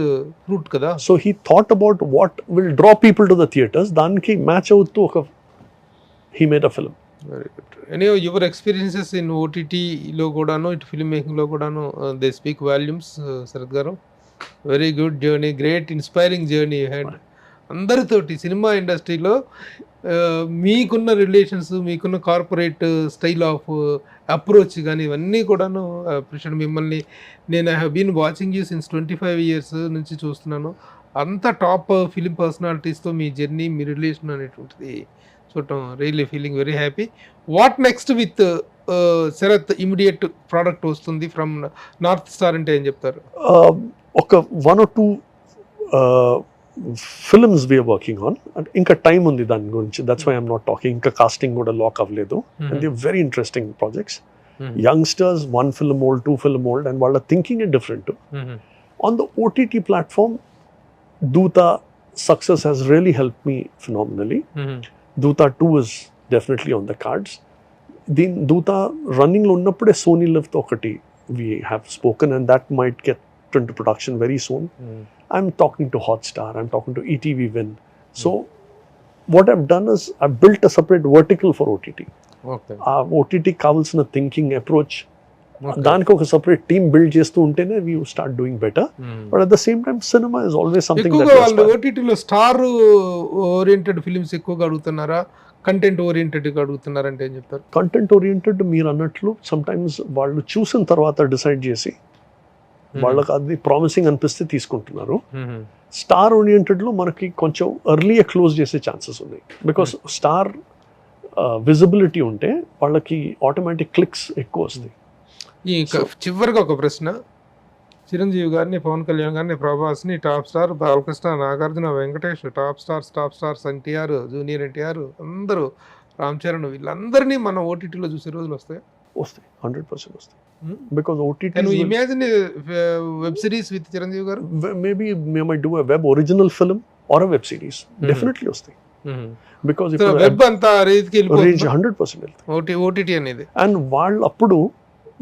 Speaker 2: fruit కదా.
Speaker 3: So he thought about what will draw people to the theatres, దానికి మ్యాచ్ అవుతూ he made a film.
Speaker 2: Very good. Any your experiences in ఓటీటీలో కూడాను, ఇటు film మేకింగ్లో కూడాను, they speak volumes. Sharath garu, very good journey, great inspiring journey you had. అందరితోటి cinema ఇండస్ట్రీలో మీకున్న relations, మీకున్న కార్పొరేట్ స్టైల్ ఆఫ్ అప్రోచ్ కానీ ఇవన్నీ కూడాను అప్రిషియేట్. మిమ్మల్ని నేను I have been watching you since 25 years నుంచి చూస్తున్నాను. అంత టాప్ ఫిలిం పర్సనాలిటీస్తో మీ జర్నీ, మీ రిలేషన్ అనేటువంటిది చూడటం really feeling very happy. What next with Sharath? Immediate product వస్తుంది ఫ్రమ్ నార్త్ స్టార్ అంటే ఏం చెప్తారు?
Speaker 3: ఒక 1 or 2 films we're working on. అంటే ఇంకా టైం ఉంది దాని గురించి, that's why I'm not talking. ఇంకా కాస్టింగ్ కూడా లాక్ అవ్వలేదు. And they very interesting projects. Youngsters, 1 film old, 2 film old, and వాళ్ళ thinking a different. On the OTT platform, Dhootha success has really help me phenomenally. Dhootha 2 is definitely on the cards. Dhootha రన్నింగ్లో ఉన్నప్పుడే Sony లివ్తో ఒకటి we have spoken, and that might get into production very soon. I'm talking to Hotstar, I'm talking to ETV Win. So what I've done is I've built a separate vertical for OTT.
Speaker 2: Okay.
Speaker 3: OTT కావాల్సిన thinking approach, దానికి ఒక separate team build చేస్తూ ఉంటేనే we start doing better. But at the same time, cinema is always something that
Speaker 2: ఎక్కువగా వాళ్ళు ఓటీటీలో star oriented films ఎక్కువగా అడుగుతున్నారా, కంటెంట్ ఓరియంటెడ్గా అడుగుతున్నారంటే ఏం చెప్తారు?
Speaker 3: కంటెంట్ ఓరియంటెడ్ మీరు అన్నట్లు సమ్టైమ్స్ వాళ్ళు చూసిన తర్వాత డిసైడ్ చేసి వాళ్ళకి అది ప్రామిసింగ్ అనిపిస్తే తీసుకుంటున్నారు. స్టార్ ఓరియంటెడ్లో మనకి కొంచెం ఎర్లీగా క్లోజ్ చేసే ఛాన్సెస్ ఉన్నాయి. బికాస్ స్టార్ విజిబిలిటీ ఉంటే వాళ్ళకి ఆటోమేటిక్ క్లిక్స్ ఎక్కువ వస్తాయి.
Speaker 2: ఈ చివరిగా ఒక ప్రశ్న, చిరంజీవి గారిని, పవన్ కళ్యాణ్ గారిని, ప్రభాస్ని, top star Balakrishna, Nagarjuna, Venkatesh, top stars NTR, junior NTR, అందరూ, రామ్ చరణ్, వీళ్ళందరినీ మనం ఓటీటీలో చూసే రోజులు వస్తాయి?
Speaker 3: 100% వస్తాయి. Because OTT,
Speaker 2: can you imagine a web series with Chiranjeevi garu?
Speaker 3: Maybe we might do a web original film or a web series. Definitely వస్తాయి. Because if
Speaker 2: web anta range ki
Speaker 3: వెళ్ళిపోతుంది 100% వెళ్తాయి
Speaker 2: OTT అనేది.
Speaker 3: And వాళ్ళు అప్పుడు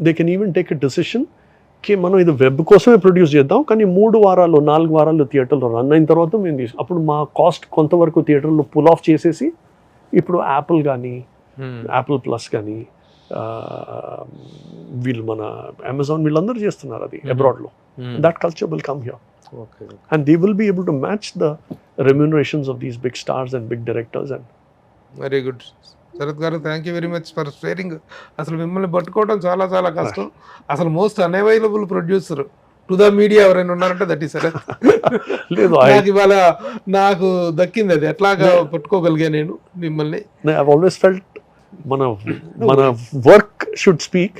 Speaker 3: they can even take a decision కి మనం ఇది web కోసమే ప్రొడ్యూస్ చేద్దాం, కానీ 3 వారాలు 4 వారాలు థియేటర్లో రన్ అయిన తర్వాత మేము అప్పుడు మా కాస్ట్ కొంతవరకు థియేటర్లో పుల్ ఆఫ్ చేసేసి, ఇప్పుడు యాపిల్ కానీ, యాపిల్ ప్లస్ కానీ, వీళ్ళు మన అమెజాన్ వీళ్ళందరూ చేస్తున్నారు అది అబ్రాడ్లో. That culture will come here, and they will be able to match the remunerations of these big stars and big directors. And
Speaker 2: very good Sarath garu, thank you very much for sharing. అసలు మిమ్మల్ని పట్టుకోవడం చాలా చాలా కష్టం. అసలు most unavailable producer to the media ఎవరైనా ఉన్నారంటే that is Sarath.
Speaker 3: లేదు,
Speaker 2: నాకు ఇవాళ నాకు దక్కింది అది. ఎట్లాగా పట్టుకోగలిగా నేను మిమ్మల్ని?
Speaker 3: ఐ హావ్ ఆల్వేస్ ఫెల్ట్ మన work should speak.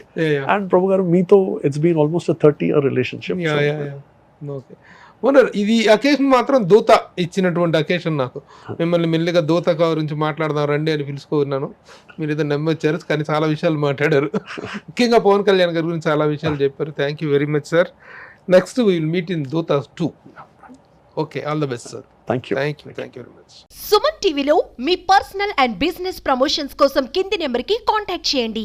Speaker 3: And Prabhu గారు, మీతో it's been almost 30-year relationship.
Speaker 2: Okay honour, ఇది అకేషన్ మాత్రం దూత ఇచ్చినటువంటి అకేషన్. నాకు మిమ్మల్ని మెల్లిగా దూత గురించి మాట్లాడదాం రండి అని పిలుచుకున్నాను. మీరు ఏదో నమ్మొచ్చారు, కానీ చాలా విషయాలు మాట్లాడారు. ముఖ్యంగా పవన్ కళ్యాణ్ గారి గురించి చాలా విషయాలు చెప్పారు. Thank you very much sir. Next we will meet in దూత 2. Okay, all the best sir.
Speaker 3: Thank you.
Speaker 2: Thank you very much.
Speaker 4: Suman టీవీలో మీ పర్సనల్ అండ్ బిజినెస్ ప్రమోషన్స్ కోసం కింది నెంబర్కి కాంటాక్ట్ చేయండి.